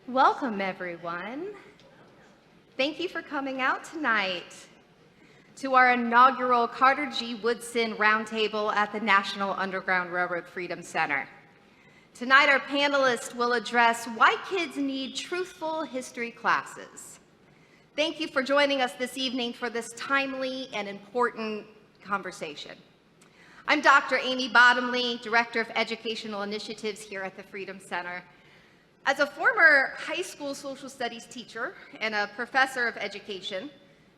Welcome, everyone. Thank you for coming out tonight to our inaugural Carter G. Woodson Roundtable at the National Underground Railroad Freedom Center. Tonight, our panelists will address why kids need truthful history classes. Thank you for joining us this evening for this timely and important conversation. I'm Dr. Amy Bottomley, Director of Educational Initiatives here at the Freedom Center. As a former high school social studies teacher and a professor of education,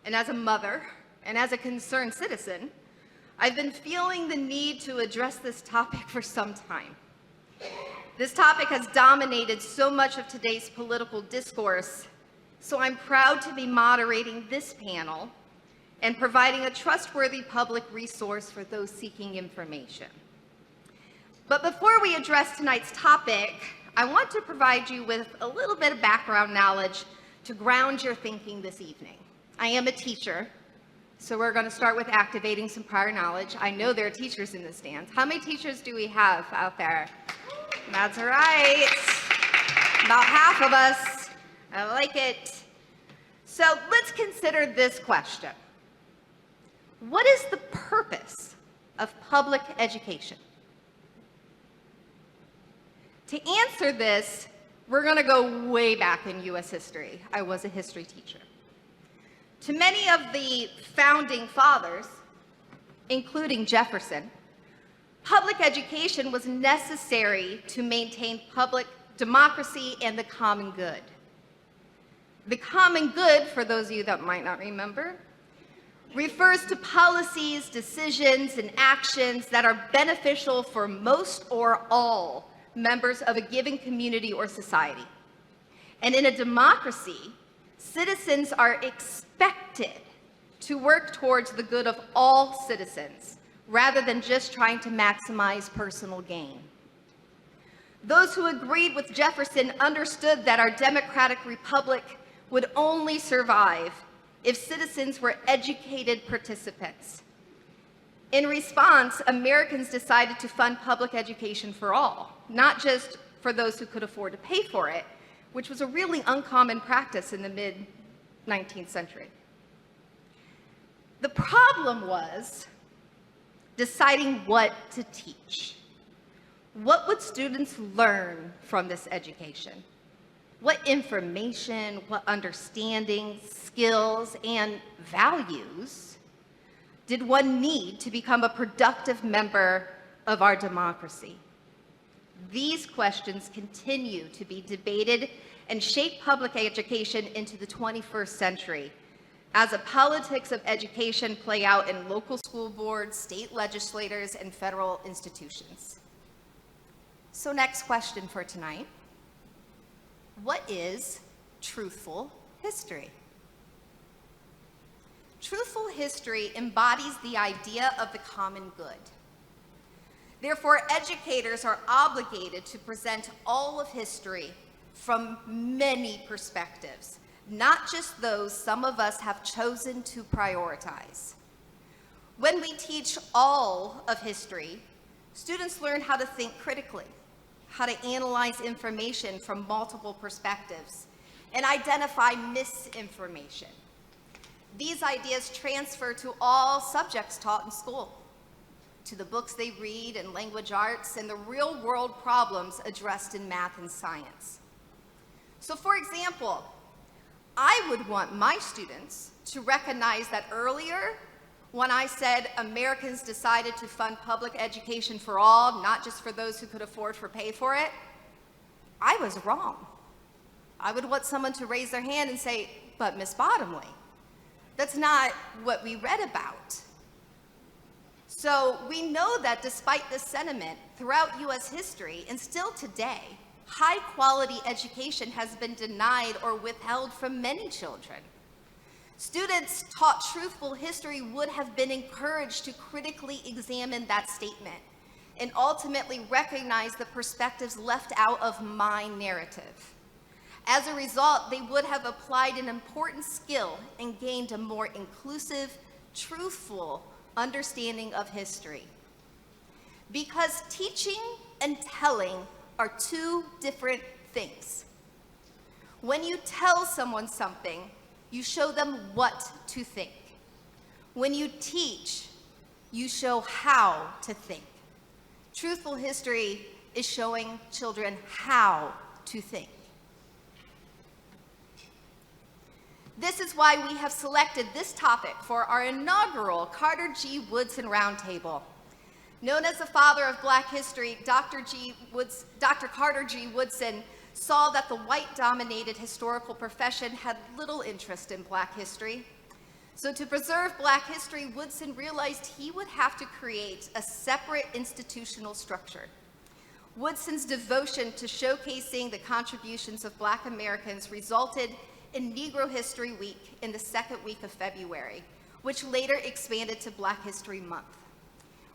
and as a mother, and as a concerned citizen, I've been feeling the need to address this topic for some time. This topic has dominated so much of today's political discourse, so I'm proud to be moderating this panel and providing a trustworthy public resource for those seeking information. But before we address tonight's topic, I want to provide you with a little bit of background knowledge to ground your thinking this evening. I am a teacher, so we're going to start with activating some prior knowledge. I know there are teachers in the stands. How many teachers do we have out there? That's right. About half of us. I like it. So let's consider this question. What is the purpose of public education? To answer this, we're going to go way back in U.S. history. I was a history teacher. To many of the founding fathers, including Jefferson, public education was necessary to maintain public democracy and the common good. The common good, for those of you that might not remember, refers to policies, decisions, and actions that are beneficial for most or all members of a given community or society. And in a democracy, citizens are expected to work towards the good of all citizens, rather than just trying to maximize personal gain. Those who agreed with Jefferson understood that our democratic republic would only survive if citizens were educated participants. In response, Americans decided to fund public education for all, not just for those who could afford to pay for it, which was a really uncommon practice in the mid-19th century. The problem was deciding what to teach. What would students learn from this education? What information, what understanding, skills, and values did one need to become a productive member of our democracy? These questions continue to be debated and shape public education into the 21st century as the politics of education play out in local school boards, state legislators, and federal institutions. So next question for tonight. What is truthful history? Truthful history embodies the idea of the common good. Therefore, educators are obligated to present all of history from many perspectives, not just those some of us have chosen to prioritize. When we teach all of history, students learn how to think critically, how to analyze information from multiple perspectives, and identify misinformation. These ideas transfer to all subjects taught in school, to the books they read in language arts, and the real-world problems addressed in math and science. So for example, I would want my students to recognize that earlier, when I said Americans decided to fund public education for all, not just for those who could afford to pay for it, I was wrong. I would want someone to raise their hand and say, but Ms. Bottomley, that's not what we read about. So we know that despite this sentiment, throughout US history, and still today, high-quality education has been denied or withheld from many children. Students taught truthful history would have been encouraged to critically examine that statement and ultimately recognize the perspectives left out of my narrative. As a result, they would have applied an important skill and gained a more inclusive, truthful understanding of history. Because teaching and telling are two different things. When you tell someone something, you show them what to think. When you teach, you show how to think. Truthful history is showing children how to think. This is why we have selected this topic for our inaugural Carter G. Woodson Roundtable. Known as the father of Black history, Dr. Carter G. Woodson saw that the white-dominated historical profession had little interest in Black history. So to preserve Black history, Woodson realized he would have to create a separate institutional structure. Woodson's devotion to showcasing the contributions of Black Americans resulted in Negro History Week in the second week of February, which later expanded to Black History Month.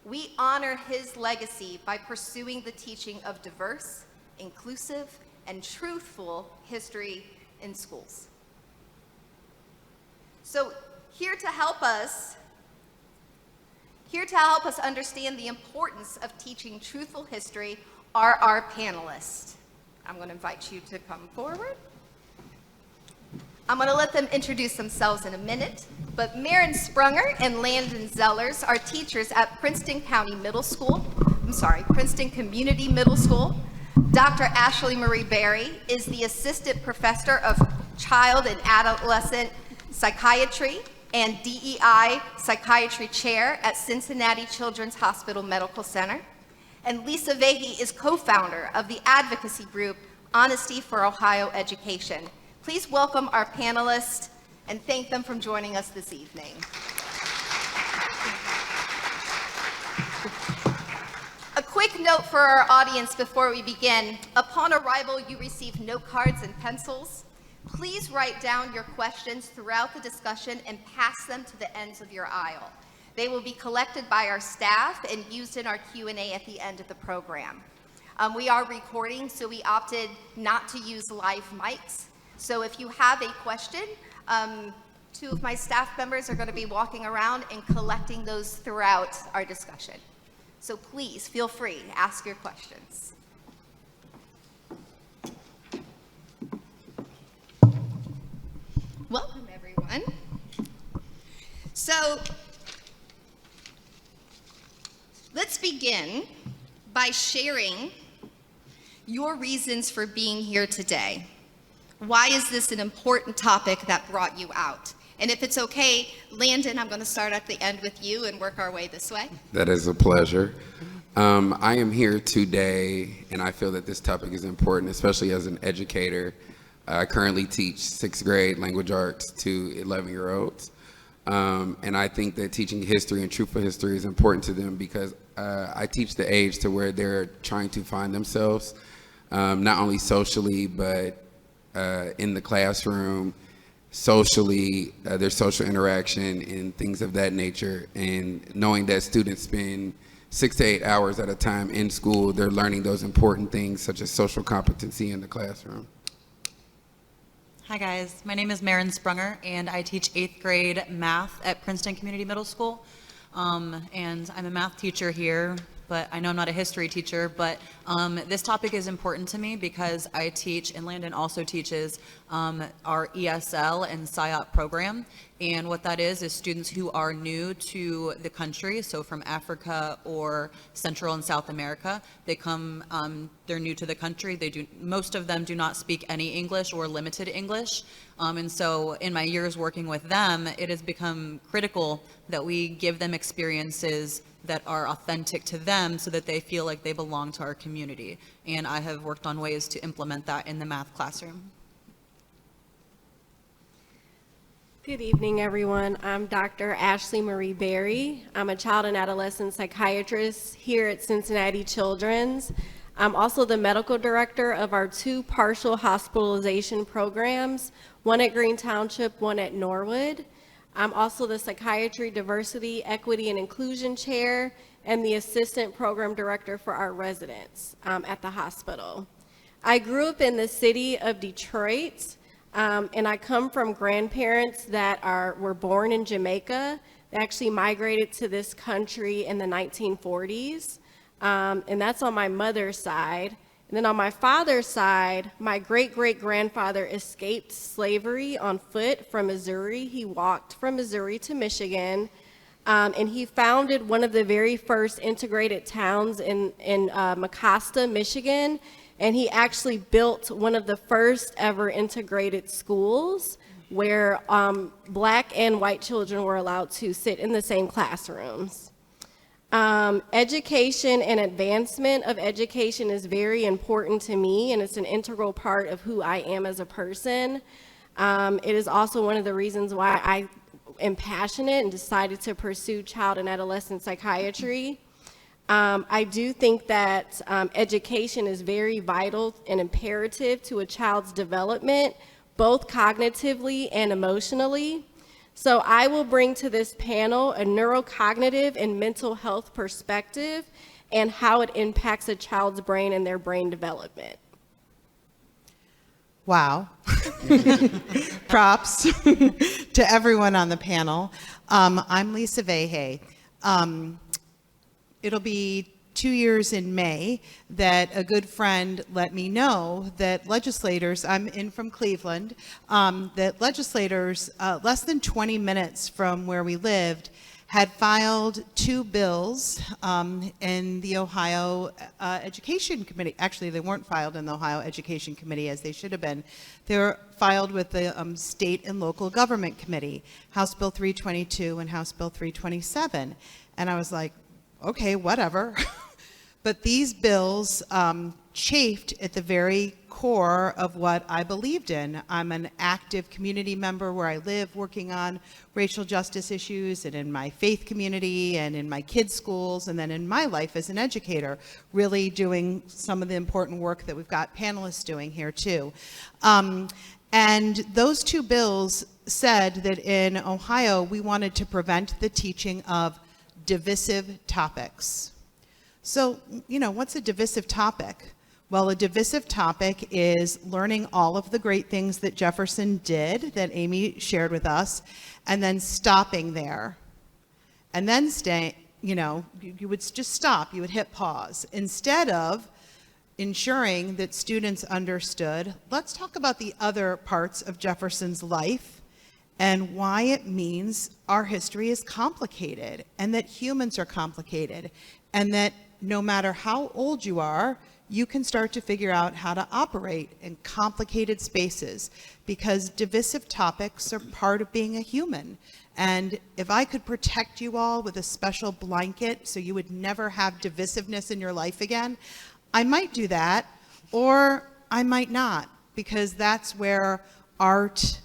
We honor his legacy by pursuing the teaching of diverse, inclusive, and truthful history in schools. So here to help us understand the importance of teaching truthful history are our panelists. I'm going to invite you to come forward. I'm going to let them introduce themselves in a minute, but Maren Sprunger and Landon Zellars are teachers at Princeton Community Middle School. Dr. Ashley Marie Berry is the Assistant Professor of Child and Adolescent Psychiatry and DEI Psychiatry Chair at Cincinnati Children's Hospital Medical Center. And Lisa Vahey is co-founder of the advocacy group Honesty for Ohio Education. Please welcome our panelists and thank them for joining us this evening. A quick note for our audience before we begin. Upon arrival, you receive note cards and pencils. Please write down your questions throughout the discussion and pass them to the ends of your aisle. They will be collected by our staff and used in our Q&A at the end of the program. We are recording, so we opted not to use live mics. So if you have a question, two of my staff members are going to be walking around and collecting those throughout our discussion. So please feel free to ask your questions. Welcome, everyone. So let's begin by sharing your reasons for being here today. Why is this an important topic that brought you out? And if it's okay, Landon, I'm going to start at the end with you and work our way this way. That is a pleasure. I am here today, and I feel that this topic is important, especially as an educator. I currently teach 6th grade language arts to 11-year-olds. And I think that teaching history and truthful history is important to them because I teach the age to where they're trying to find themselves, not only socially, but in the classroom, socially, their social interaction and things of that nature. And knowing that students spend 6 to 8 hours at a time in school, they're learning those important things such as social competency in the classroom. Hi guys, my name is Maren Sprunger and I teach 8th grade math at Princeton Community Middle School. And I'm a math teacher here, but I know I'm not a history teacher, but this topic is important to me because I teach, and Landon also teaches, our ESL and SIOP program. And what that is students who are new to the country, so from Africa or Central and South America. They come, they're new to the country. Most of them do not speak any English or limited English. And so in my years working with them, it has become critical that we give them experiences that are authentic to them so that they feel like they belong to our community. And I have worked on ways to implement that in the math classroom. Good evening, everyone. I'm Dr. Ashley Marie Berry. I'm a child and adolescent psychiatrist here at Cincinnati Children's. I'm also the medical director of our 2 partial hospitalization programs, one at Green Township, one at Norwood. I'm also the Psychiatry, Diversity, Equity, and Inclusion Chair and the Assistant Program Director for our residents at the hospital. I grew up in the city of Detroit, and I come from grandparents that were born in Jamaica. They actually migrated to this country in the 1940s, and that's on my mother's side. And And then on my father's side, my great-great-grandfather escaped slavery on foot from Missouri. He walked from Missouri to Michigan, and he founded one of the very first integrated towns in Mecosta, Michigan, and he actually built one of the first ever integrated schools where black and white children were allowed to sit in the same classrooms. Education and advancement of education is very important to me, and it's an integral part of who I am as a person. It is also one of the reasons why I am passionate and decided to pursue child and adolescent psychiatry. I do think that education is very vital and imperative to a child's development, both cognitively and emotionally. So I will bring to this panel a neurocognitive and mental health perspective and how it impacts a child's brain and their brain development. Wow. Props to everyone on the panel. I'm Lisa Vahey. It'll be 2 years in May that a good friend let me know that legislators, I'm in from Cleveland, that legislators less than 20 minutes from where we lived had filed 2 bills in the Ohio Education Committee. Actually, they weren't filed in the Ohio Education Committee as they should have been. They were filed with the State and Local Government Committee, House Bill 322 and House Bill 327. And I was like, okay, whatever. But these bills chafed at the very core of what I believed in. I'm an active community member where I live, working on racial justice issues, and in my faith community, and in my kids' schools, and then in my life as an educator, really doing some of the important work that we've got panelists doing here too. And those 2 bills said that in Ohio, we wanted to prevent the teaching of divisive topics. So, what's a divisive topic? Well, a divisive topic is learning all of the great things that Jefferson did, that Amy shared with us, and then stopping there. And then you would just stop, you would hit pause. Instead of ensuring that students understood, let's talk about the other parts of Jefferson's life and why it means our history is complicated, and that humans are complicated, and that no matter how old you are, you can start to figure out how to operate in complicated spaces, because divisive topics are part of being a human. And if I could protect you all with a special blanket so you would never have divisiveness in your life again, I might do that, or I might not, because that's where art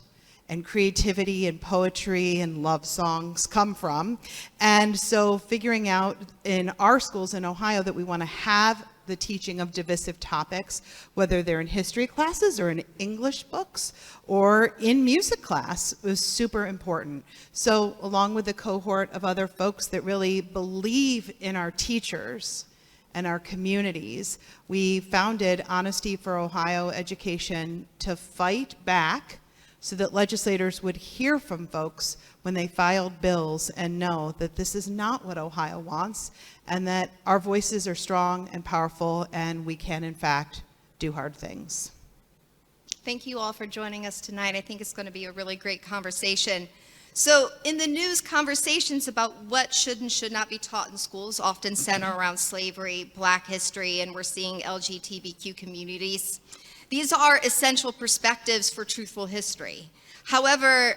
and creativity and poetry and love songs come from. And so figuring out in our schools in Ohio that we want to have the teaching of divisive topics, whether they're in history classes or in English books or in music class, was super important. So along with a cohort of other folks that really believe in our teachers and our communities, we founded Honesty for Ohio Education to fight back so that legislators would hear from folks when they filed bills and know that this is not what Ohio wants, and that our voices are strong and powerful, and we can, in fact, do hard things. Thank you all for joining us tonight. I think it's going to be a really great conversation. So in the news, conversations about what should and should not be taught in schools often center around slavery, Black history, and we're seeing LGBTQ communities. These are essential perspectives for truthful history. However,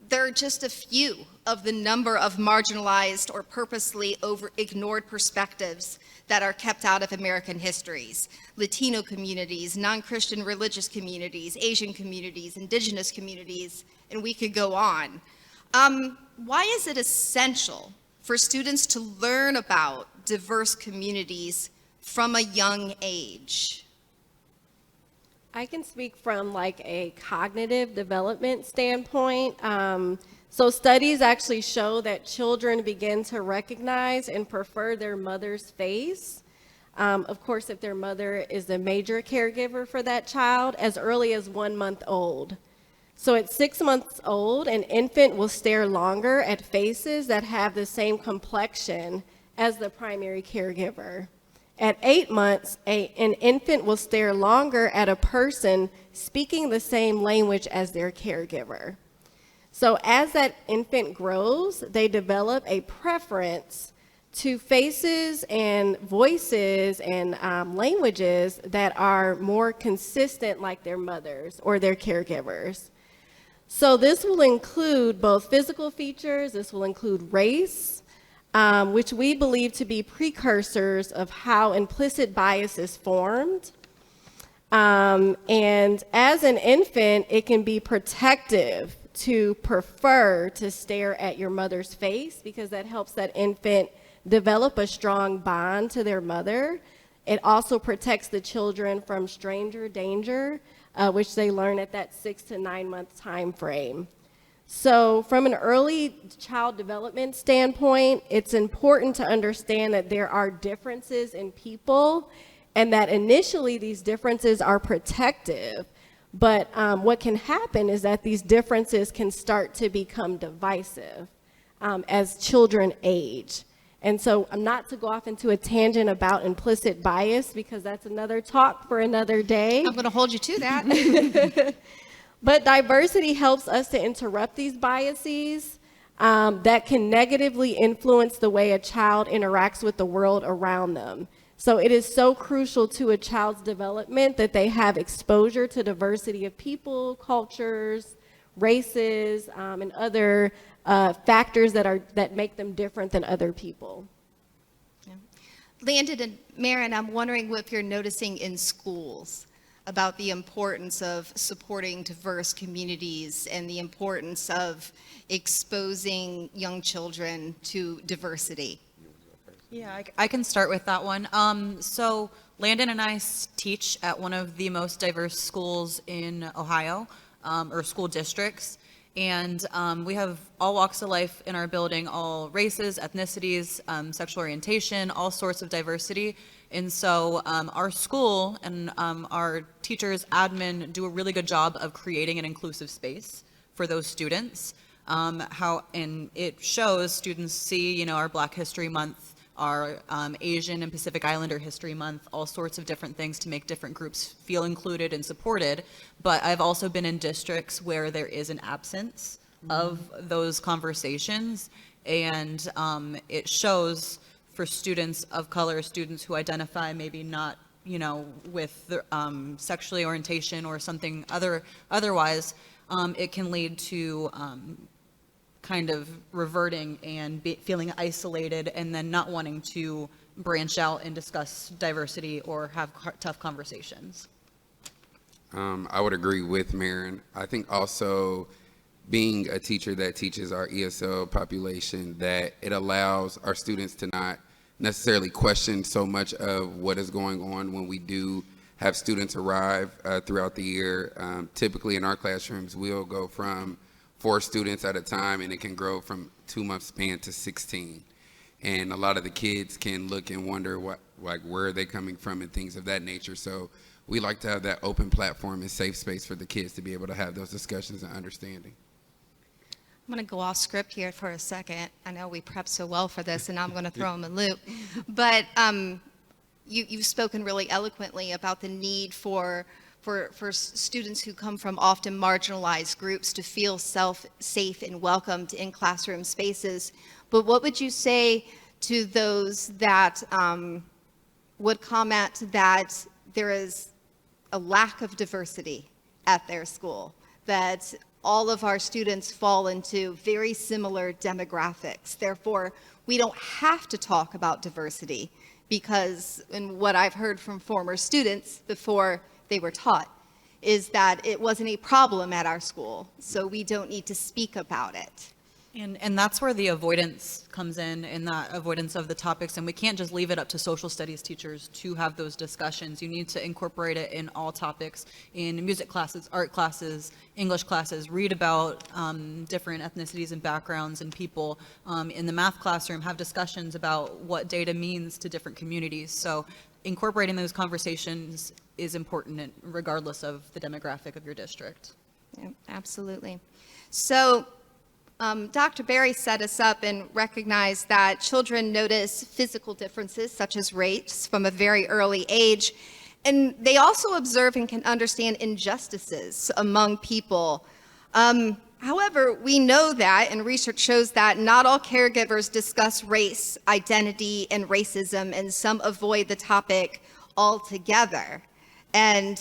there are just a few of the number of marginalized or purposely ignored perspectives that are kept out of American histories. Latino communities, non-Christian religious communities, Asian communities, indigenous communities, and we could go on. Why is it essential for students to learn about diverse communities from a young age? I can speak from like a cognitive development standpoint. So studies actually show that children begin to recognize and prefer their mother's face. Of course, if their mother is a major caregiver for that child, as early as 1 month old. So at 6 months old, an infant will stare longer at faces that have the same complexion as the primary caregiver. At 8 months, an infant will stare longer at a person speaking the same language as their caregiver. So as that infant grows, they develop a preference to faces and voices and languages that are more consistent like their mothers or their caregivers. So this will include both physical features, this will include race, which we believe to be precursors of how implicit bias is formed. And as an infant, it can be protective to prefer to stare at your mother's face because that helps that infant develop a strong bond to their mother. It also protects the children from stranger danger, which they learn at that 6 to 9 month time frame. So from an early child development standpoint, it's important to understand that there are differences in people and that initially these differences are protective. But what can happen is that these differences can start to become divisive as children age. And so I'm not to go off into a tangent about implicit bias because that's another talk for another day. I'm going to hold you to that. But diversity helps us to interrupt these biases that can negatively influence the way a child interacts with the world around them. So it is so crucial to a child's development that they have exposure to diversity of people, cultures, races, and other factors that make them different than other people. Yeah. Landon and Maren, I'm wondering if you're noticing in schools about the importance of supporting diverse communities and the importance of exposing young children to diversity. Yeah, I can start with that one. So Landon and I teach at one of the most diverse schools in Ohio, or school districts. And we have all walks of life in our building, all races, ethnicities, sexual orientation, all sorts of diversity. And so our school and our teachers, admin, do a really good job of creating an inclusive space for those students. And it shows students see, our Black History Month, our Asian and Pacific Islander History Month, all sorts of different things to make different groups feel included and supported. But I've also been in districts where there is an absence of those conversations, and it shows for students of color, students who identify maybe not, with the, sexually orientation or something otherwise, it can lead to kind of reverting and feeling isolated and then not wanting to branch out and discuss diversity or have tough conversations. I would agree with Maren. I think also being a teacher that teaches our ESL population, that it allows our students to not necessarily question so much of what is going on when we do have students arrive throughout the year. Typically in our classrooms, we'll go from 4 students at a time, and it can grow from 2 month span to 16. And a lot of the kids can look and wonder where are they coming from and things of that nature. So we like to have that open platform and safe space for the kids to be able to have those discussions and understanding. I'm going to go off script here for a second. I know we prepped so well for this, and I'm going to throw them a loop. But you've spoken really eloquently about the need for students who come from often marginalized groups to feel safe and welcomed in classroom spaces. But what would you say to those that would comment that there is a lack of diversity at their school, that all of our students fall into very similar demographics? Therefore, we don't have to talk about diversity because, and what I've heard from former students before they were taught, is that it wasn't a problem at our school, so we don't need to speak about it. And that's where the avoidance comes in that avoidance of the topics. And we can't just leave it up to social studies teachers to have those discussions. You need to incorporate it in all topics, in music classes, art classes, English classes, read about different ethnicities and backgrounds and people. In the math classroom, have discussions about what data means to different communities. So incorporating those conversations is important regardless of the demographic of your district. Yeah, absolutely. So Dr. Barry set us up and recognized that children notice physical differences, such as race, from a very early age. And they also observe and can understand injustices among people. However, we know that, and research shows that not all caregivers discuss race, identity, and racism, and some avoid the topic altogether. And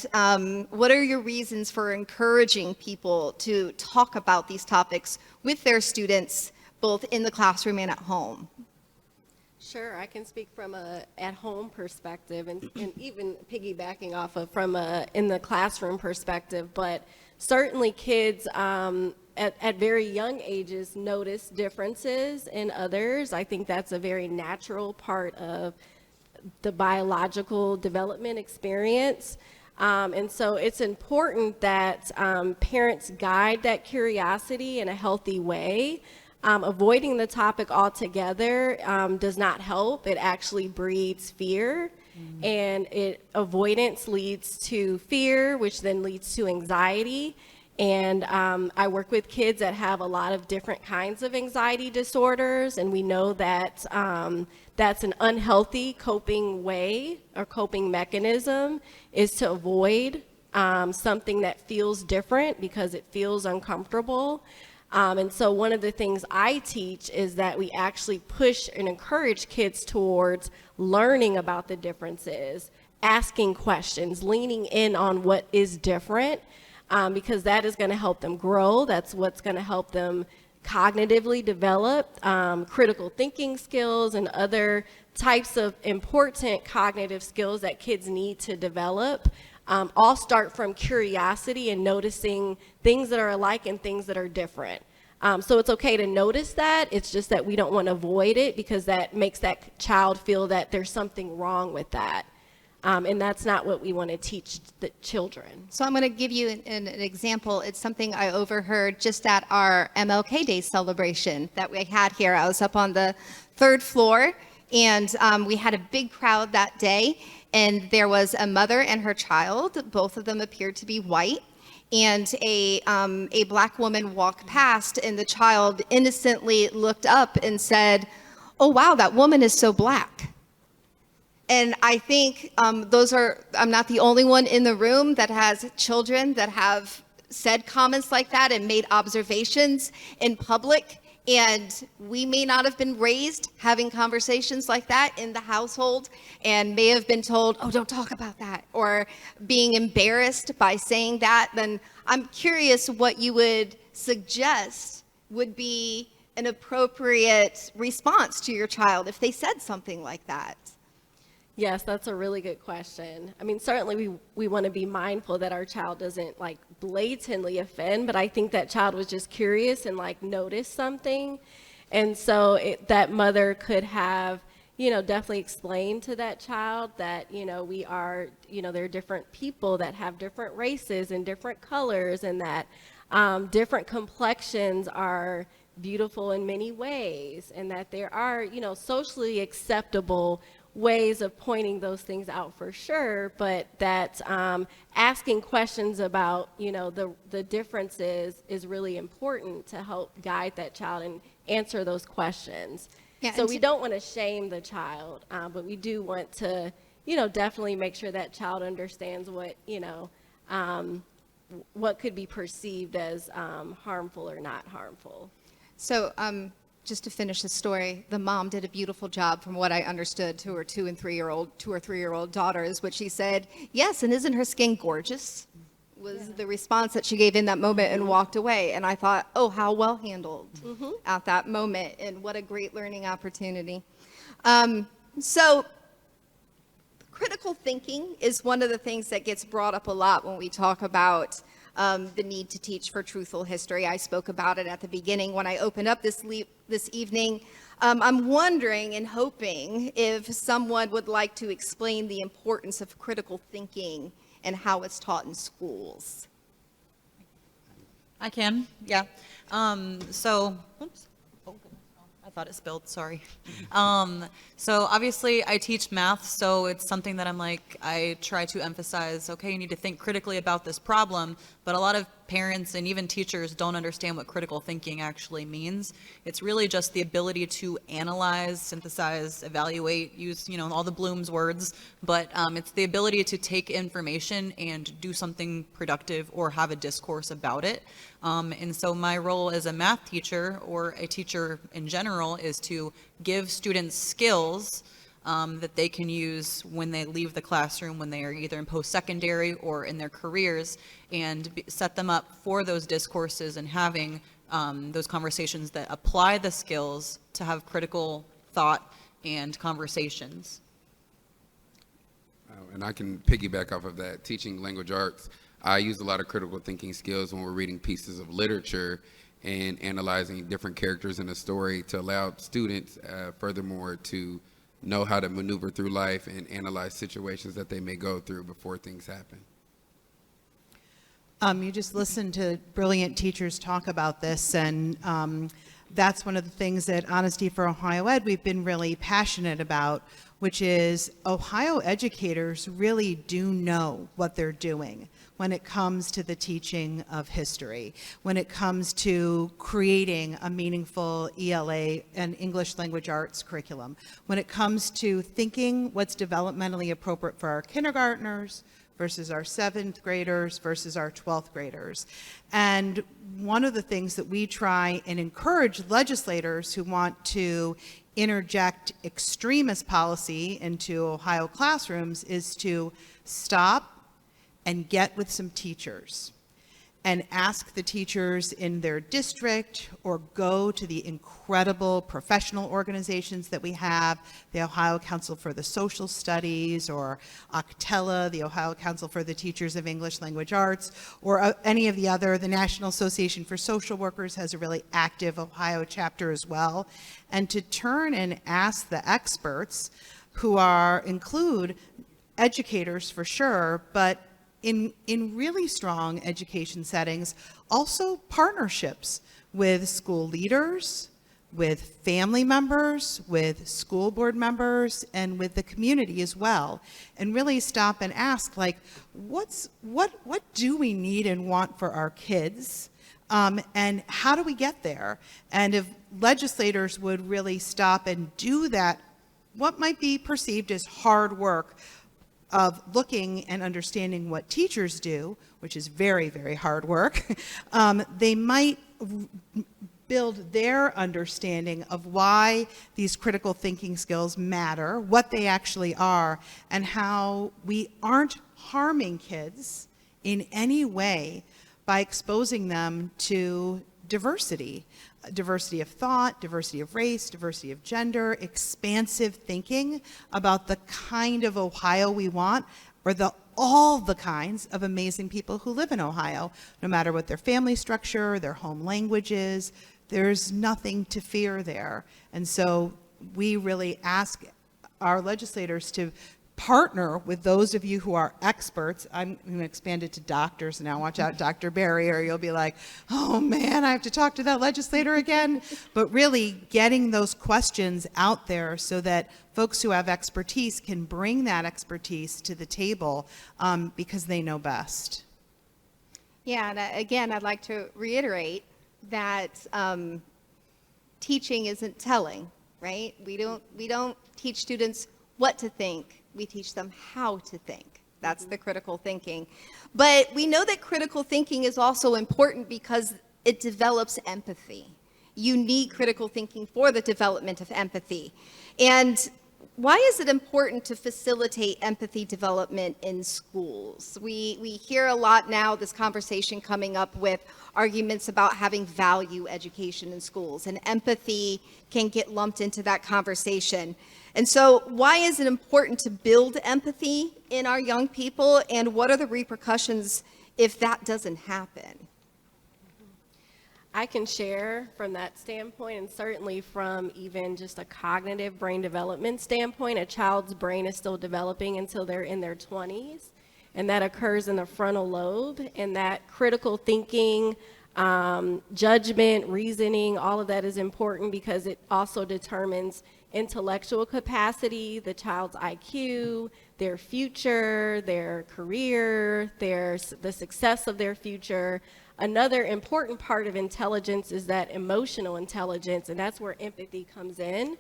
what are your reasons for encouraging people to talk about these topics with their students, both in the classroom and at home? Sure, I can speak from a at-home perspective and even piggybacking off of from a in the classroom perspective, but certainly kids at very young ages notice differences in others. I think that's a very natural part of the biological development experience. And so it's important that parents guide that curiosity in a healthy way. Avoiding the topic altogether does not help. It actually breeds fear, and avoidance leads to fear, which then leads to anxiety. And I work with kids that have a lot of different kinds of anxiety disorders, and we know that that's an unhealthy coping way or coping mechanism is to avoid something that feels different because it feels uncomfortable. And so one of the things I teach is that we actually push and encourage kids towards learning about the differences, asking questions, leaning in on what is different, because that is going to help them grow. That's what's going to help them cognitively develop critical thinking skills and other types of important cognitive skills that kids need to develop. All start from curiosity and noticing things that are alike and things that are different. So it's okay to notice that. It's just that we don't want to avoid it because that makes that child feel that there's something wrong with that. And that's not what we want to teach the children. So I'm going to give you an example. It's something I overheard just at our MLK Day celebration that we had here. I was up on the 3rd floor, and we had a big crowd that day. And there was a mother and her child. Both of them appeared to be white. And a black woman walked past, and the child innocently looked up and said, "Oh, wow, that woman is so black." And I think I'm not the only one in the room that has children that have said comments like that and made observations in public. And we may not have been raised having conversations like that in the household and may have been told, "Oh, don't talk about that," or being embarrassed by saying that. Then I'm curious what you would suggest would be an appropriate response to your child if they said something like that. Yes, that's a really good question. I mean, certainly we want to be mindful that our child doesn't like blatantly offend, but I think that child was just curious and like noticed something. And so that mother could have, definitely explained to that child that, we are, there are different people that have different races and different colors, and that different complexions are beautiful in many ways, and that there are, socially acceptable ways of pointing those things out for sure, but that asking questions about, the differences is really important to help guide that child and answer those questions. Yeah, so we don't want to shame the child, but we do want to, definitely make sure that child understands what, what could be perceived as harmful or not harmful. So just to finish the story, the mom did a beautiful job, from what I understood, to her 2 or 3-year-old daughters, which she said, "Yes, and isn't her skin gorgeous?" was the response that she gave in that moment, and walked away. And I thought, oh, how well handled at that moment, and what a great learning opportunity. So critical thinking is one of the things that gets brought up a lot when we talk about the need to teach for truthful history. I spoke about it at the beginning when I opened up this evening. I'm wondering and hoping if someone would like to explain the importance of critical thinking and how it's taught in schools. I can, yeah. Oops. Oh, I thought it spilled, sorry. So obviously I teach math, so it's something that I try to emphasize, okay, you need to think critically about this problem, but a lot of parents and even teachers don't understand what critical thinking actually means. It's really just the ability to analyze, synthesize, evaluate, use, all the Bloom's words, but it's the ability to take information and do something productive or have a discourse about it. And so my role as a math teacher or a teacher in general is to give students skills that they can use when they leave the classroom, when they are either in post-secondary or in their careers, and set them up for those discourses and having those conversations that apply the skills to have critical thought and conversations. And I can piggyback off of that. Teaching language arts, I use a lot of critical thinking skills when we're reading pieces of literature and analyzing different characters in a story to allow students, furthermore, to know how to maneuver through life and analyze situations that they may go through before things happen. You just listened to brilliant teachers talk about this, and that's one of the things that Honesty for Ohio Ed we've been really passionate about, which is Ohio educators really do know what they're doing when it comes to the teaching of history, when it comes to creating a meaningful ELA and English language arts curriculum, when it comes to thinking what's developmentally appropriate for our kindergartners versus our 7th graders versus our 12th graders. And one of the things that we try and encourage legislators who want to interject extremist policy into Ohio classrooms is to stop and get with some teachers and ask the teachers in their district or go to the incredible professional organizations that we have, the Ohio Council for the Social Studies or OCTELA, the Ohio Council for the Teachers of English Language Arts, or any of the other. The National Association for Social Workers has a really active Ohio chapter as well. And to turn and ask the experts who include educators for sure, but in really strong education settings, also partnerships with school leaders, with family members, with school board members, and with the community as well, and really stop and ask, like, what do we need and want for our kids, and how do we get there? And if legislators would really stop and do that, what might be perceived as hard work of looking and understanding what teachers do, which is very, very hard work, they might build their understanding of why these critical thinking skills matter, what they actually are, and how we aren't harming kids in any way by exposing them to diversity of thought, diversity of race, diversity of gender, expansive thinking about the kind of Ohio we want, or all the kinds of amazing people who live in Ohio, no matter what their family structure, their home languages. There's nothing to fear there. And so we really ask our legislators to partner with those of you who are experts. I'm going to expand it to doctors now. Watch out, Dr. Barry, or you'll be like, oh man, I have to talk to that legislator again. But really getting those questions out there so that folks who have expertise can bring that expertise to the table because they know best. Yeah, and again, I'd like to reiterate that teaching isn't telling, right? We don't teach students what to think. We teach them how to think. That's the critical thinking. But we know that critical thinking is also important because it develops empathy. You need critical thinking for the development of empathy. And why is it important to facilitate empathy development in schools? We hear a lot now, this conversation coming up with arguments about having value education in schools, and empathy can get lumped into that conversation. And so why is it important to build empathy in our young people, and what are the repercussions if that doesn't happen? I can share from that standpoint, and certainly from even just a cognitive brain development standpoint. A child's brain is still developing until they're in their 20s, and that occurs in the frontal lobe, and that critical thinking, judgment, reasoning, all of that is important because it also determines intellectual capacity, the child's IQ, their future, their career, the success of their future. another important part of intelligence is that emotional intelligence, and that's where empathy comes in.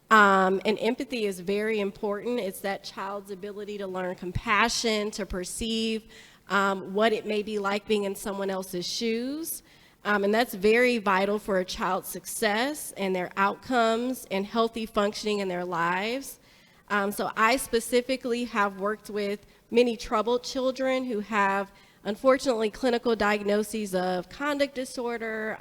And empathy is very important. It's that child's ability to learn compassion, to perceive what it may be like being in someone else's shoes. And that's very vital for a child's success and their outcomes and healthy functioning in their lives. So I specifically have worked with many troubled children who have, unfortunately, clinical diagnoses of conduct disorder,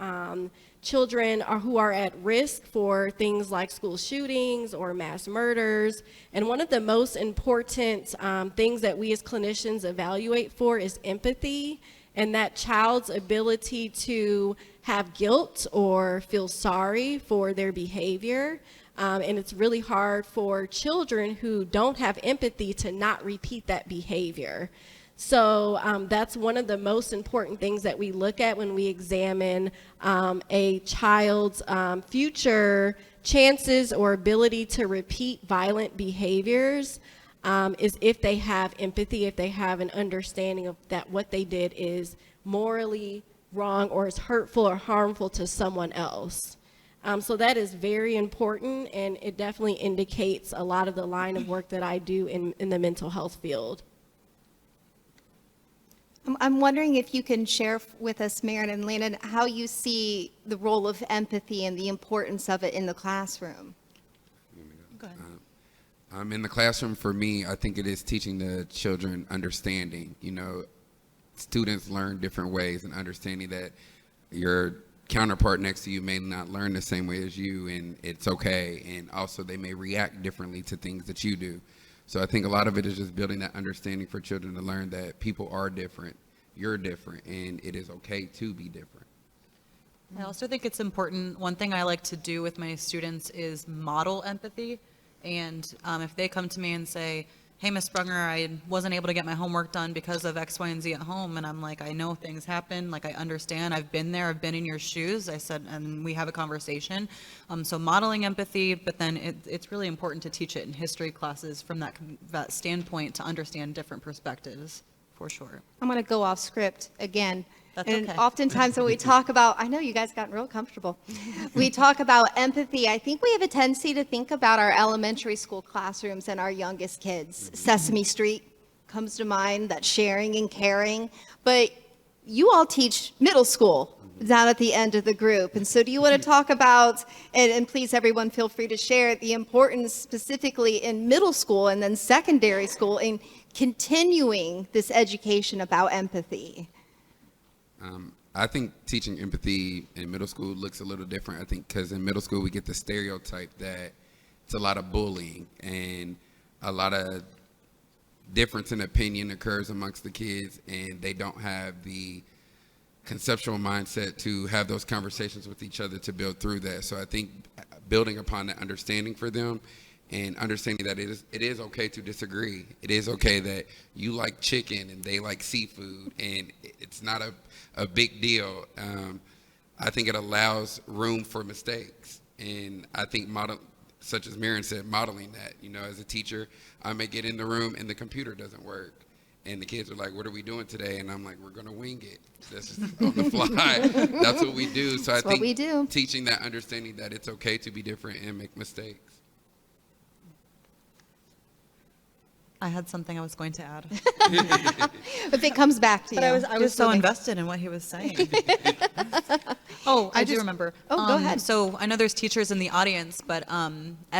children who are at risk for things like school shootings or mass murders. And one of the most important things that we as clinicians evaluate for is empathy, and that child's ability to have guilt or feel sorry for their behavior. And it's really hard for children who don't have empathy to not repeat that behavior. So that's one of the most important things that we look at when we examine a child's future chances or ability to repeat violent behaviors, is if they have empathy, if they have an understanding of that what they did is morally wrong or is hurtful or harmful to someone else. So that is very important, and it definitely indicates a lot of the line of work that I do in the mental health field. I'm wondering if you can share with us, Maren and Landon, how you see the role of empathy and the importance of it in the classroom. Go ahead. In the classroom, for me, I think it is teaching the children understanding. You know, students learn different ways, and understanding that your counterpart next to you may not learn the same way as you, and it's okay. And also, they may react differently to things that you do. So I think a lot of it is just building that understanding for children to learn that people are different, you're different, and it is okay to be different. I also think it's important, one thing I like to do with my students is model empathy. And if they come to me and say, hey, Ms. Sprunger, I wasn't able to get my homework done because of X, Y, and Z at home. And I'm like, I know things happen. Like, I understand. I've been there. I've been in your shoes. I said, and we have a conversation. So modeling empathy, but then it's really important to teach it in history classes from that standpoint to understand different perspectives, for sure. I'm going to go off script again. That's and okay. Oftentimes when we talk about, I know you guys gotten real comfortable. We talk about empathy. I think we have a tendency to think about our elementary school classrooms and our youngest kids. Sesame Street comes to mind, that sharing and caring. But you all teach middle school down at the end of the group. And so do you want to talk about, and please everyone feel free to share, the importance specifically in middle school and then secondary school in continuing this education about empathy? I think teaching empathy in middle school looks a little different. I think because in middle school we get the stereotype that it's a lot of bullying and a lot of difference in opinion occurs amongst the kids, and they don't have the conceptual mindset to have those conversations with each other to build through that. So I think building upon that understanding for them and understanding that it is okay to disagree. It is okay that you like chicken and they like seafood, and it's not a big deal. I think it allows room for mistakes. And I think such as Maren said, modeling that, you know, as a teacher, I may get in the room and the computer doesn't work. And the kids are like, what are we doing today? And I'm like, we're going to wing it. That's just on the fly. That's what we do. So That's I think what we do. Teaching that understanding that it's okay to be different and make mistakes. I had something I was going to add. If it comes back to you. But I was just so something. invested in what he was saying. Oh, I do remember. Oh, go ahead. So I know there's teachers in the audience, but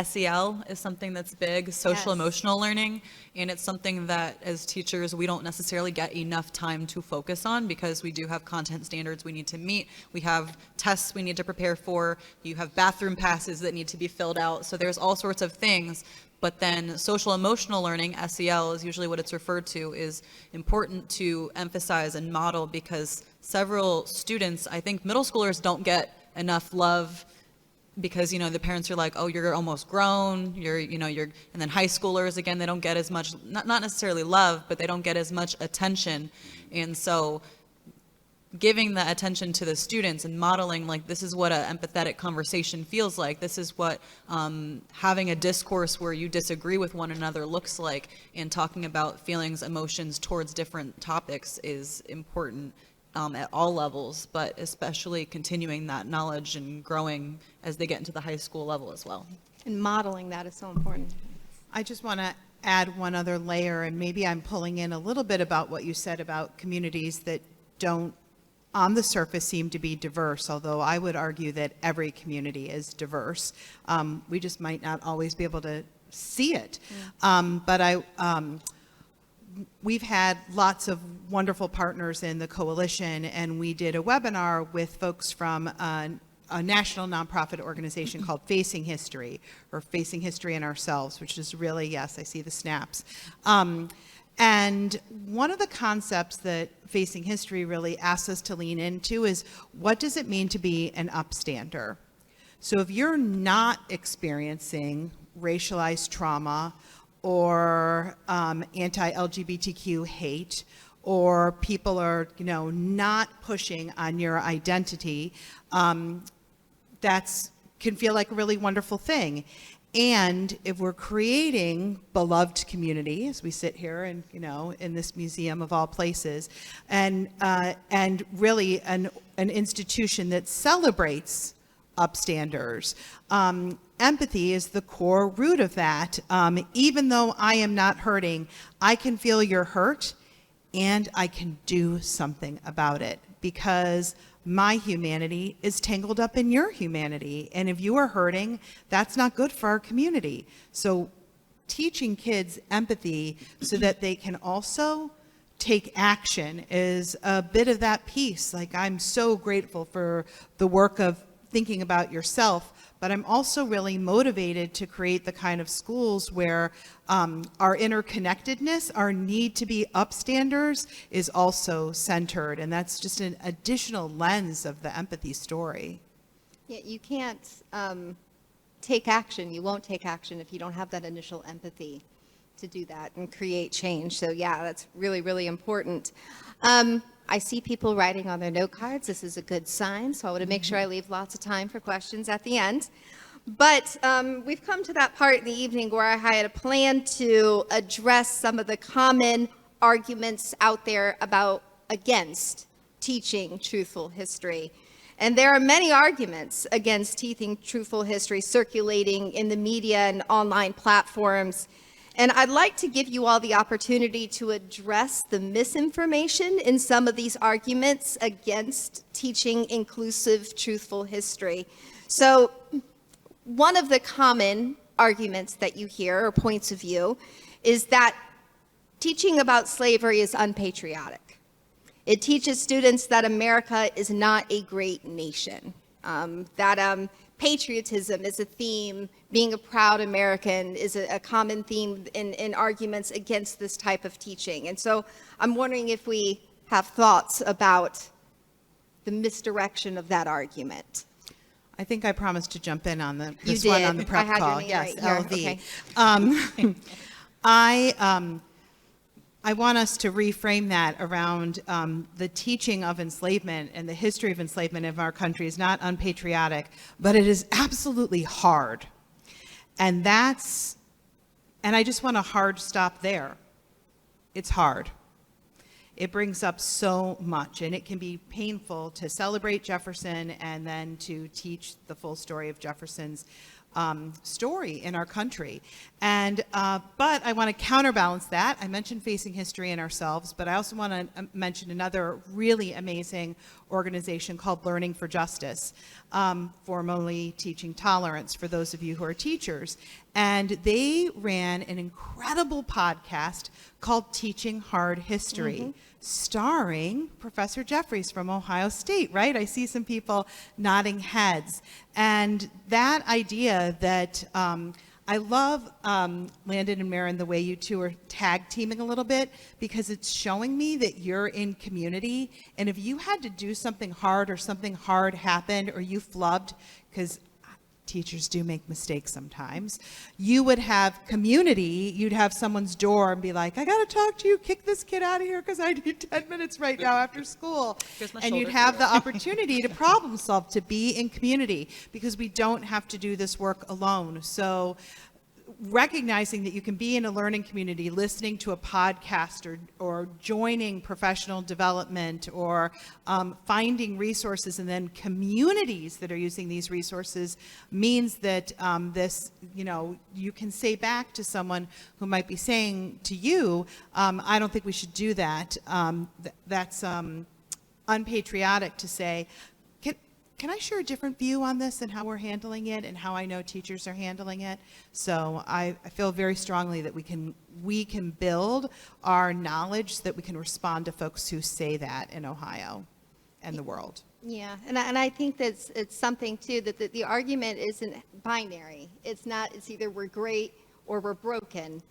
SEL is something that's big, social Yes. emotional learning. And it's something that as teachers, we don't necessarily get enough time to focus on because we do have content standards we need to meet. We have tests we need to prepare for. You have bathroom passes that need to be filled out. So there's all sorts of things. But then social emotional learning, SEL is usually what it's referred to, is important to emphasize and model because several students, I think middle schoolers don't get enough love because, you know, the parents are like, oh, you're almost grown, and then high schoolers, again, they don't get as much, not necessarily love, but they don't get as much attention. And so giving the attention to the students and modeling, like, this is what an empathetic conversation feels like. This is what having a discourse where you disagree with one another looks like, and talking about feelings, emotions towards different topics is important at all levels, but especially continuing that knowledge and growing as they get into the high school level as well. And modeling that is so important. I just want to add one other layer, and maybe I'm pulling in a little bit about what you said about communities that don't, on the surface, seem to be diverse, although I would argue that every community is diverse. We just might not always be able to see it. But we've had lots of wonderful partners in the coalition, and we did a webinar with folks from a national nonprofit organization called Facing History, or Facing History and Ourselves, which is really, yes, I see the snaps. And one of the concepts that Facing History really asks us to lean into is, what does it mean to be an upstander? So if you're not experiencing racialized trauma or anti-LGBTQ hate, or people are, not pushing on your identity, that's can feel like a really wonderful thing. And if we're creating beloved community, as we sit here and, in this museum of all places, and really an institution that celebrates upstanders, empathy is the core root of that. Even though I am not hurting, I can feel your hurt and I can do something about it, because my humanity is tangled up in your humanity. And if you are hurting, that's not good for our community. So teaching kids empathy so that they can also take action is a bit of that piece. Like, I'm so grateful for the work of thinking about yourself, but I'm also really motivated to create the kind of schools where our interconnectedness, our need to be upstanders, is also centered. And that's just an additional lens of the empathy story. Yeah, you can't take action. You won't take action if you don't have that initial empathy to do that and create change. So yeah, that's really, really important. I see people writing on their note cards. This is a good sign, so I want to make sure I leave lots of time for questions at the end. But we've come to that part in the evening where I had a plan to address some of the common arguments out there against teaching truthful history. And there are many arguments against teaching truthful history circulating in the media and online platforms. And I'd like to give you all the opportunity to address the misinformation in some of these arguments against teaching inclusive, truthful history. So one of the common arguments that you hear, or points of view, is that teaching about slavery is unpatriotic. It teaches students that America is not a great nation, that patriotism is a theme, being a proud American is a common theme in arguments against this type of teaching. And so I'm wondering if we have thoughts about the misdirection of that argument. I think I promised to jump in on this You one did. on the prep I had call. your name Yes, right here. LV. Okay. I want us to reframe that around the teaching of enslavement and the history of enslavement of our country is not unpatriotic, but it is absolutely hard. And I just want a hard stop there. It's hard. It brings up so much, and it can be painful to celebrate Jefferson and then to teach the full story of Jefferson's story in our country. And but I want to counterbalance that. I mentioned Facing History and Ourselves, but I also want to mention another really amazing organization called Learning for Justice, formerly Teaching Tolerance for those of you who are teachers. And they ran an incredible podcast called Teaching Hard History, starring Professor Jeffries from Ohio State, right? I see some people nodding heads. And that idea that I love, Landon and Maren, the way you two are tag teaming a little bit, because it's showing me that you're in community. And if you had to do something hard or something hard happened or you flubbed, because teachers do make mistakes sometimes, you would have community. You'd have someone's door and be like, I got to talk to you, kick this kid out of here because I need 10 minutes right now after school. And you'd have the opportunity to problem solve, to be in community, because we don't have to do this work alone. So recognizing that you can be in a learning community, listening to a podcast or joining professional development or finding resources and then communities that are using these resources means that you can say back to someone who might be saying to you, I don't think we should do that. That's unpatriotic to say, can I share a different view on this and how we're handling it and how I know teachers are handling it? So I feel very strongly that we can build our knowledge so that we can respond to folks who say that in Ohio and the world. Yeah, and I think that's it's something too that the argument isn't binary. It's either we're great or we're broken.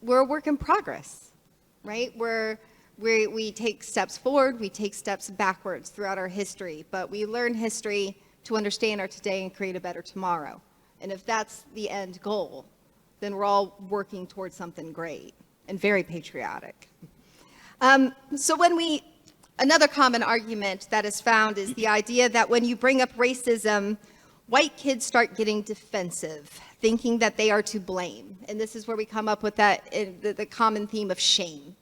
We're a work in progress, right? We take steps forward, we take steps backwards throughout our history, but we learn history to understand our today and create a better tomorrow. And if that's the end goal, then we're all working towards something great and very patriotic. Another common argument that is found is the idea that when you bring up racism, white kids start getting defensive, thinking that they are to blame. And this is where we come up with the common theme of shame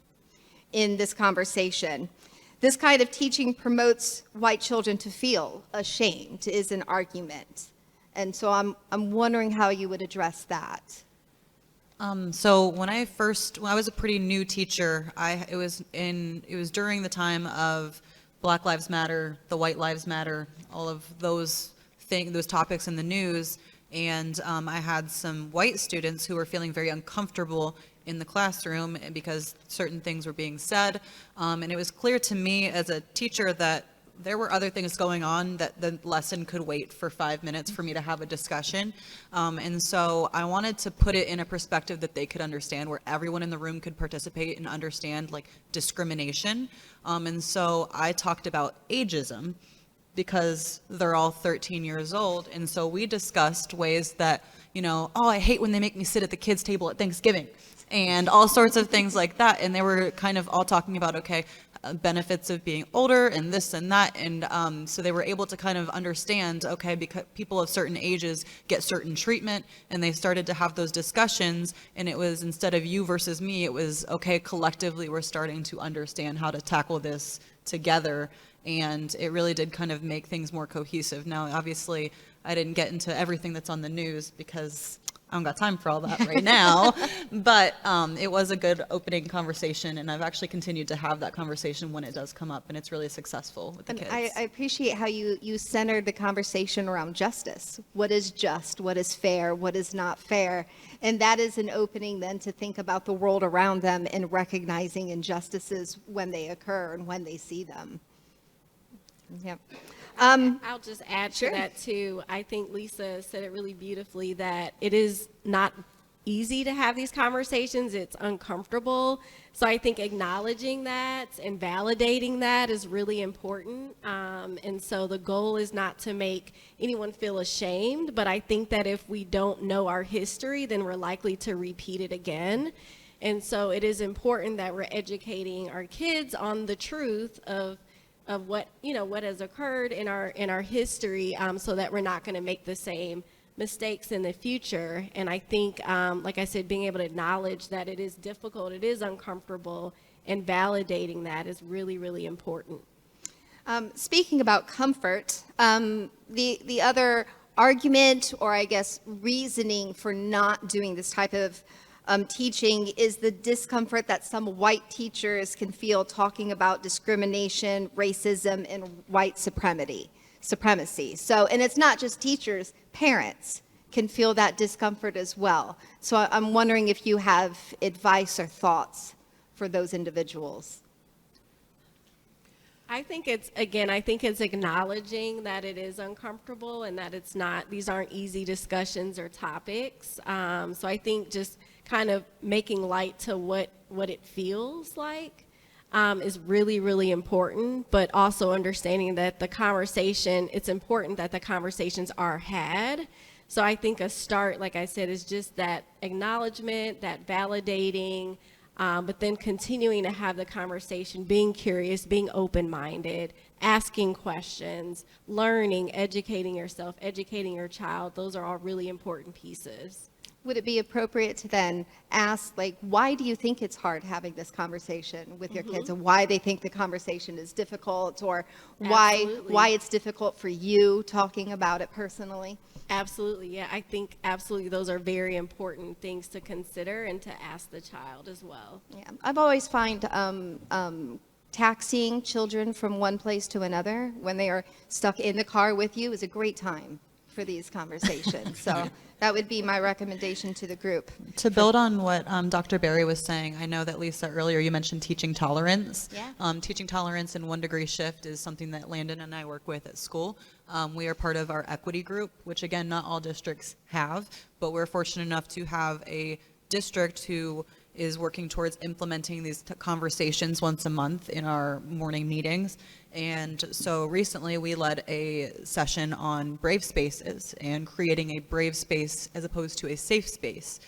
in this conversation. This kind of teaching promotes white children to feel ashamed is an argument. And so I'm wondering how you would address that. So when I was a pretty new teacher, it was during the time of Black Lives Matter, the White Lives Matter, all of those topics in the news. And I had some white students who were feeling very uncomfortable in the classroom because certain things were being said. And it was clear to me as a teacher that there were other things going on, that the lesson could wait for 5 minutes for me to have a discussion. And so I wanted to put it in a perspective that they could understand, where everyone in the room could participate and understand like discrimination. And so I talked about ageism, because they're all 13 years old. And so we discussed ways that, I hate when they make me sit at the kids' table at Thanksgiving and all sorts of things like that. And they were kind of all talking about, benefits of being older and this and that. And so they were able to kind of understand, because people of certain ages get certain treatment, and they started to have those discussions. And it was, instead of you versus me, it was, collectively we're starting to understand how to tackle this together. And it really did kind of make things more cohesive. Now, obviously, I didn't get into everything that's on the news because I don't got time for all that right now. But it was a good opening conversation, and I've actually continued to have that conversation when it does come up, and it's really successful with the kids. I appreciate how you centered the conversation around justice. What is just? What is fair? What is not fair? And that is an opening then to think about the world around them and recognizing injustices when they occur and when they see them. Yep. I'll just add Sure. to that too. I think Lisa said it really beautifully that it is not easy to have these conversations. It's uncomfortable. So I think acknowledging that and validating that is really important. And so the goal is not to make anyone feel ashamed, but I think that if we don't know our history, then we're likely to repeat it again. And so it is important that we're educating our kids on the truth of what has occurred in our history, so that we're not going to make the same mistakes in the future. And I think, like I said, being able to acknowledge that it is difficult, it is uncomfortable, and validating that is really, really important. Speaking about comfort, the other argument, or I guess reasoning for not doing this type of teaching, is the discomfort that some white teachers can feel talking about discrimination, racism, and white supremacy. So, and it's not just teachers, parents can feel that discomfort as well. So I'm wondering if you have advice or thoughts for those individuals. I think it's acknowledging that it is uncomfortable and that these aren't easy discussions or topics. So I think just kind of making light to what it feels like is really, really important, but also understanding that it's important that the conversations are had. So I think a start, like I said, is just that acknowledgement, that validating, but then continuing to have the conversation, being curious, being open-minded, asking questions, learning, educating yourself, educating your child. Those are all really important pieces. would it be appropriate to then ask, like, why do you think it's hard having this conversation with your kids, and why they think the conversation is difficult, or Absolutely. why it's difficult for you talking about it personally? Absolutely, yeah. I think absolutely those are very important things to consider and to ask the child as well. Yeah, I've always find taxiing children from one place to another when they are stuck in the car with you is a great time for these conversations. So that would be my recommendation to the group. To build on what Dr. Berry was saying, I know that Lisa, earlier you mentioned teaching tolerance. Yeah. Teaching tolerance in 1 degree shift is something that Landon and I work with at school. We are part of our equity group, which again, not all districts have, but we're fortunate enough to have a district who is working towards implementing these conversations once a month in our morning meetings. And so recently we led a session on brave spaces and creating a brave space as opposed to a safe space.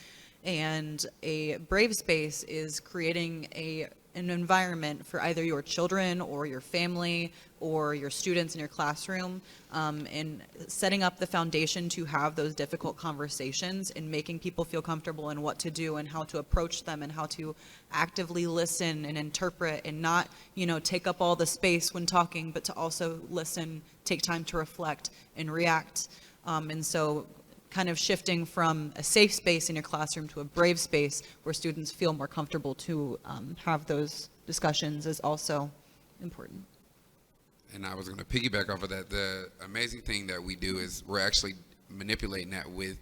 And a brave space is creating an environment for either your children or your family or your students in your classroom, and setting up the foundation to have those difficult conversations and making people feel comfortable in what to do and how to approach them and how to actively listen and interpret and not, take up all the space when talking, but to also listen, take time to reflect and react. And so kind of shifting from a safe space in your classroom to a brave space where students feel more comfortable to have those discussions is also important. And I was going to piggyback off of that. The amazing thing that we do is we're actually manipulating that with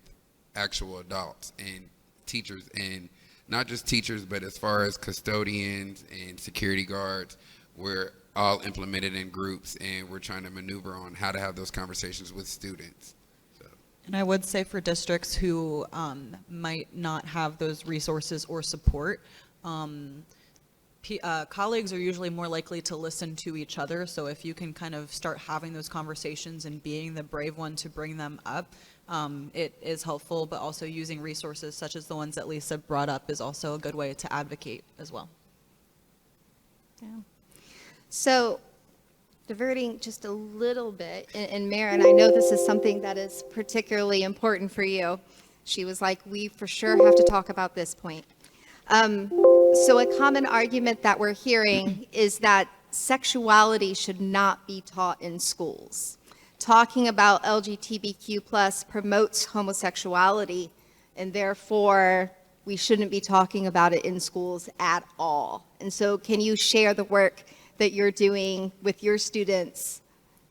actual adults and teachers, and not just teachers, but as far as custodians and security guards, we're all implemented in groups, and we're trying to maneuver on how to have those conversations with students. And I would say for districts who might not have those resources or support, colleagues are usually more likely to listen to each other. So if you can kind of start having those conversations and being the brave one to bring them up, it is helpful, but also using resources such as the ones that Lisa brought up is also a good way to advocate as well. Yeah. So diverting just a little bit, and Maren, I know this is something that is particularly important for you. She was like, we for sure have to talk about this point. So a common argument that we're hearing is that sexuality should not be taught in schools. Talking about LGBTQ plus promotes homosexuality, and therefore we shouldn't be talking about it in schools at all. And so can you share the work that you're doing with your students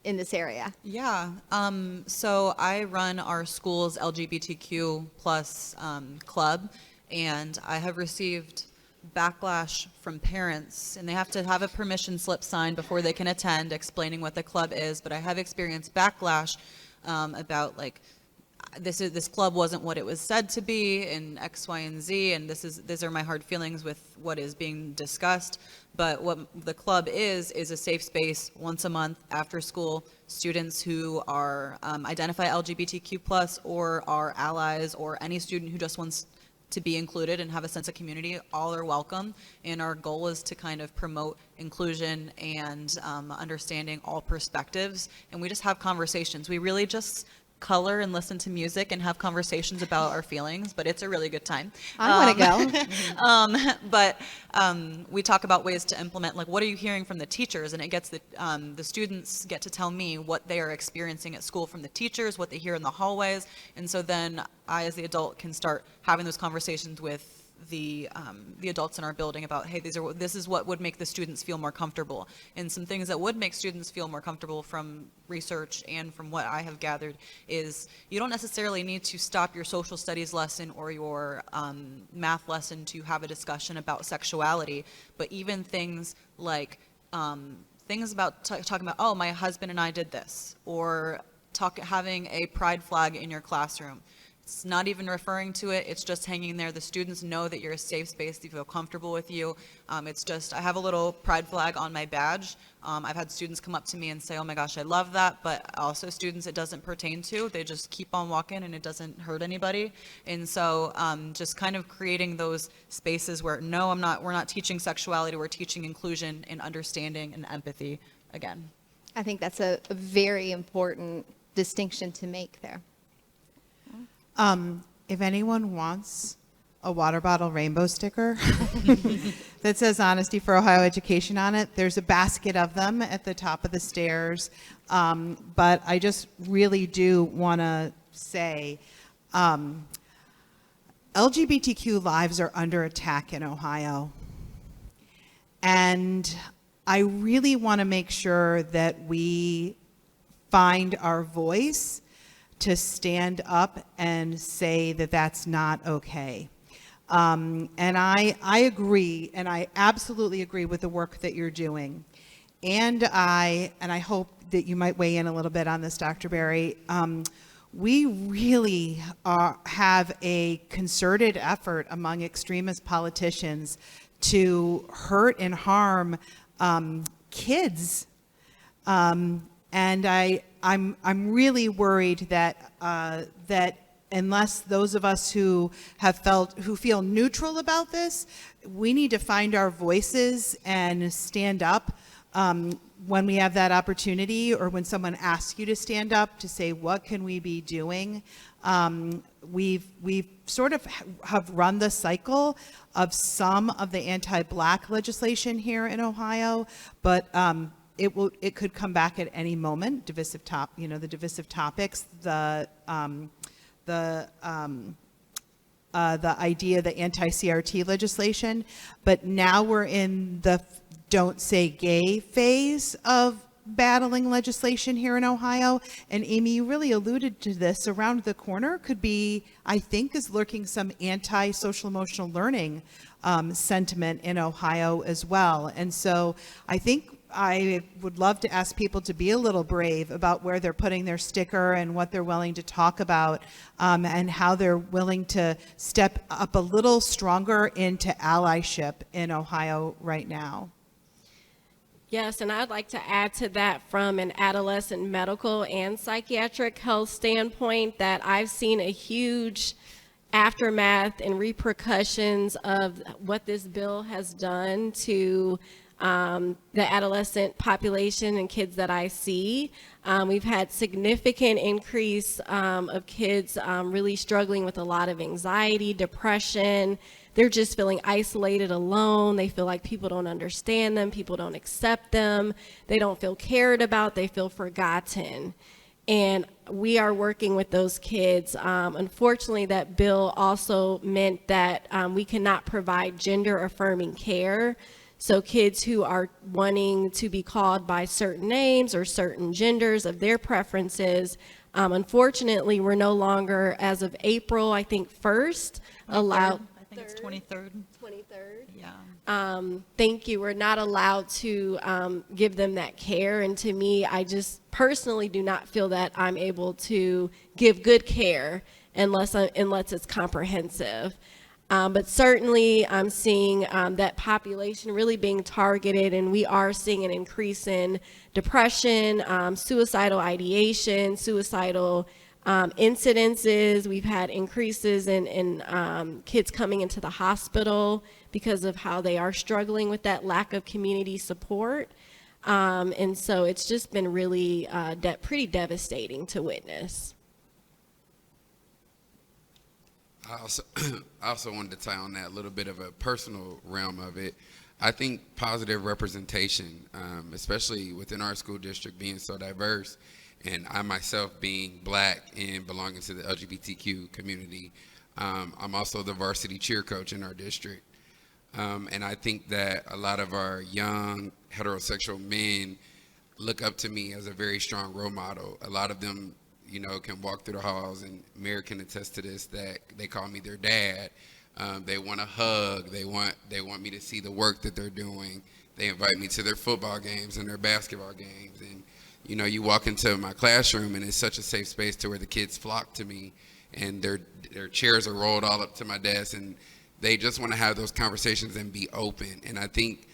in this area? Yeah, so I run our school's LGBTQ plus club, and I have received backlash from parents, and they have to have a permission slip signed before they can attend, explaining what the club is. But I have experienced backlash about like, this club wasn't what it was said to be, and X, Y, and Z, and these are my hard feelings with what is being discussed. But what the club is a safe space once a month after school. Students who are identify LGBTQ plus or are allies, or any student who just wants to be included and have a sense of community, all are welcome. And our goal is to kind of promote inclusion and understanding all perspectives. And we just have conversations. We really just color and listen to music and have conversations about our feelings, but it's a really good time. I want to go. But we talk about ways to implement, like, what are you hearing from the teachers? And it gets the students get to tell me what they are experiencing at school from the teachers, what they hear in the hallways. And so then I, as the adult, can start having those conversations with the adults in our building about, hey, this is what would make the students feel more comfortable. And some things that would make students feel more comfortable from research and from what I have gathered is you don't necessarily need to stop your social studies lesson or your math lesson to have a discussion about sexuality, but even things like things about talking about, oh, my husband and I did this, or having a pride flag in your classroom. It's not even referring to it. It's just hanging there. The students know that you're a safe space. They feel comfortable with you. It's just, I have a little pride flag on my badge. I've had students come up to me and say, oh my gosh, I love that. But also students it doesn't pertain to. They just keep on walking and it doesn't hurt anybody. And so just kind of creating those spaces where, no, we're not teaching sexuality. We're teaching inclusion and understanding and empathy again. I think that's a very important distinction to make there. If anyone wants a water bottle rainbow sticker that says Honesty for Ohio Education on it, there's a basket of them at the top of the stairs. But I just really do want to say LGBTQ lives are under attack in Ohio. And I really want to make sure that we find our voice to stand up and say that that's not okay. And I agree, and I absolutely agree with the work that you're doing. And I hope that you might weigh in a little bit on this, Dr. Berry. We really have a concerted effort among extremist politicians to hurt and harm kids. And I'm really worried that unless those of us who feel neutral about this, we need to find our voices and stand up when we have that opportunity, or when someone asks you to stand up to say, what can we be doing? We've sort of have run the cycle of some of the anti-Black legislation here in Ohio, but it could come back at any moment. The divisive topics, the idea, the anti-CRT legislation, but now we're in the don't say gay phase of battling legislation here in Ohio. And Amy, you really alluded to this. Around the corner could be, I think, is lurking some anti-social emotional learning sentiment in Ohio as well. And so I think I would love to ask people to be a little brave about where they're putting their sticker and what they're willing to talk about, and how they're willing to step up a little stronger into allyship in Ohio right now. Yes, and I'd like to add to that from an adolescent medical and psychiatric health standpoint that I've seen a huge aftermath and repercussions of what this bill has done to the adolescent population and kids that I see. We've had significant increase of kids really struggling with a lot of anxiety, depression. They're just feeling isolated, alone. They feel like people don't understand them, people don't accept them, they don't feel cared about, they feel forgotten. And we are working with those kids. Unfortunately, that bill also meant that we cannot provide gender-affirming care. So kids who are wanting to be called by certain names or certain genders of their preferences, unfortunately, we're no longer, as of April, I think 1st, allowed. I think it's 23rd. 23rd. Yeah. Thank you. We're not allowed to give them that care. And to me, I just personally do not feel that I'm able to give good care unless it's comprehensive. But certainly I'm seeing that population really being targeted, and we are seeing an increase in depression, suicidal ideation, suicidal incidences. We've had increases in kids coming into the hospital because of how they are struggling with that lack of community support. And so it's just been really pretty devastating to witness. I also wanted to tie on that a little bit of a personal realm of it. I think positive representation, especially within our school district being so diverse, and I myself being Black and belonging to the LGBTQ community, I'm also the varsity cheer coach in our district. And I think that a lot of our young heterosexual men look up to me as a very strong role model. A lot of them, can walk through the halls, and Maren can attest to this, that they call me their dad. They want a hug. They want me to see the work that they're doing. They invite me to their football games and their basketball games. And, you walk into my classroom, and it's such a safe space to where the kids flock to me, and their chairs are rolled all up to my desk, and they just want to have those conversations and be open. And I think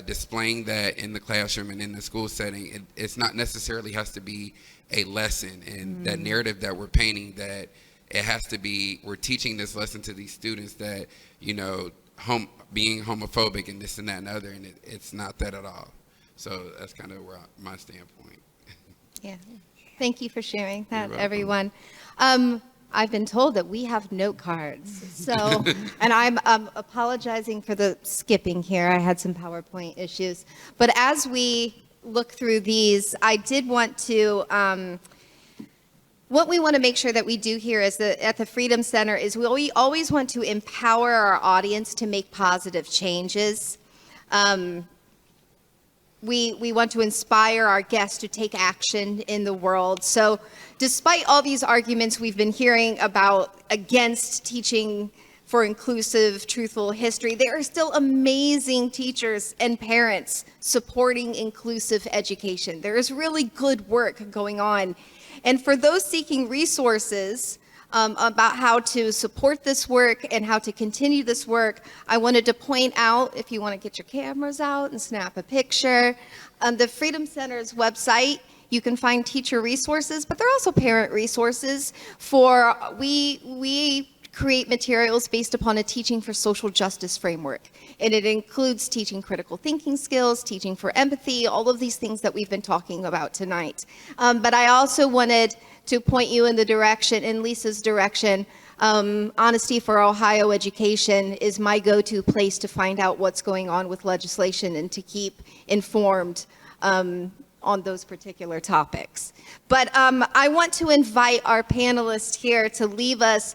displaying that in the classroom and in the school setting, it's not necessarily has to be a lesson. And that narrative that we're painting, that it has to be, we're teaching this lesson to these students that, being homophobic and this and that and other, and it's not that at all. So that's kind of where my standpoint. Yeah. Thank you for sharing that, welcome. everyone. I've been told that we have note cards. So, and I'm apologizing for the skipping here. I had some PowerPoint issues. But as we look through these, I did want to, what we want to make sure that we do here is that at the Freedom Center is we always want to empower our audience to make positive changes. We want to inspire our guests to take action in the world. So despite all these arguments we've been hearing about against teaching for inclusive, truthful history, there are still amazing teachers and parents supporting inclusive education. There is really good work going on. And for those seeking resources about how to support this work and how to continue this work, I wanted to point out, if you want to get your cameras out and snap a picture, on the Freedom Center's website, you can find teacher resources, but there are also parent resources for, we create materials based upon a teaching for social justice framework. And it includes teaching critical thinking skills, teaching for empathy, all of these things that we've been talking about tonight. But I also wanted to point you in the direction, in Lisa's direction. Honesty for Ohio Education is my go-to place to find out what's going on with legislation and to keep informed on those particular topics. But I want to invite our panelists here to leave us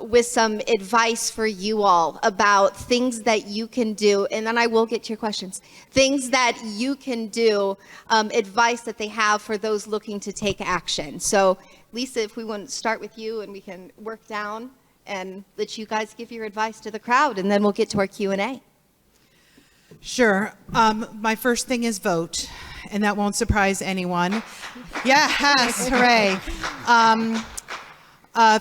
with some advice for you all about things that you can do, and then I will get to your questions. Things that you can do, advice that they have for those looking to take action. So Lisa, if we want to start with you and we can work down and let you guys give your advice to the crowd, and then we'll get to our Q&A. Sure. My first thing is vote, and that won't surprise anyone. Yes, hooray.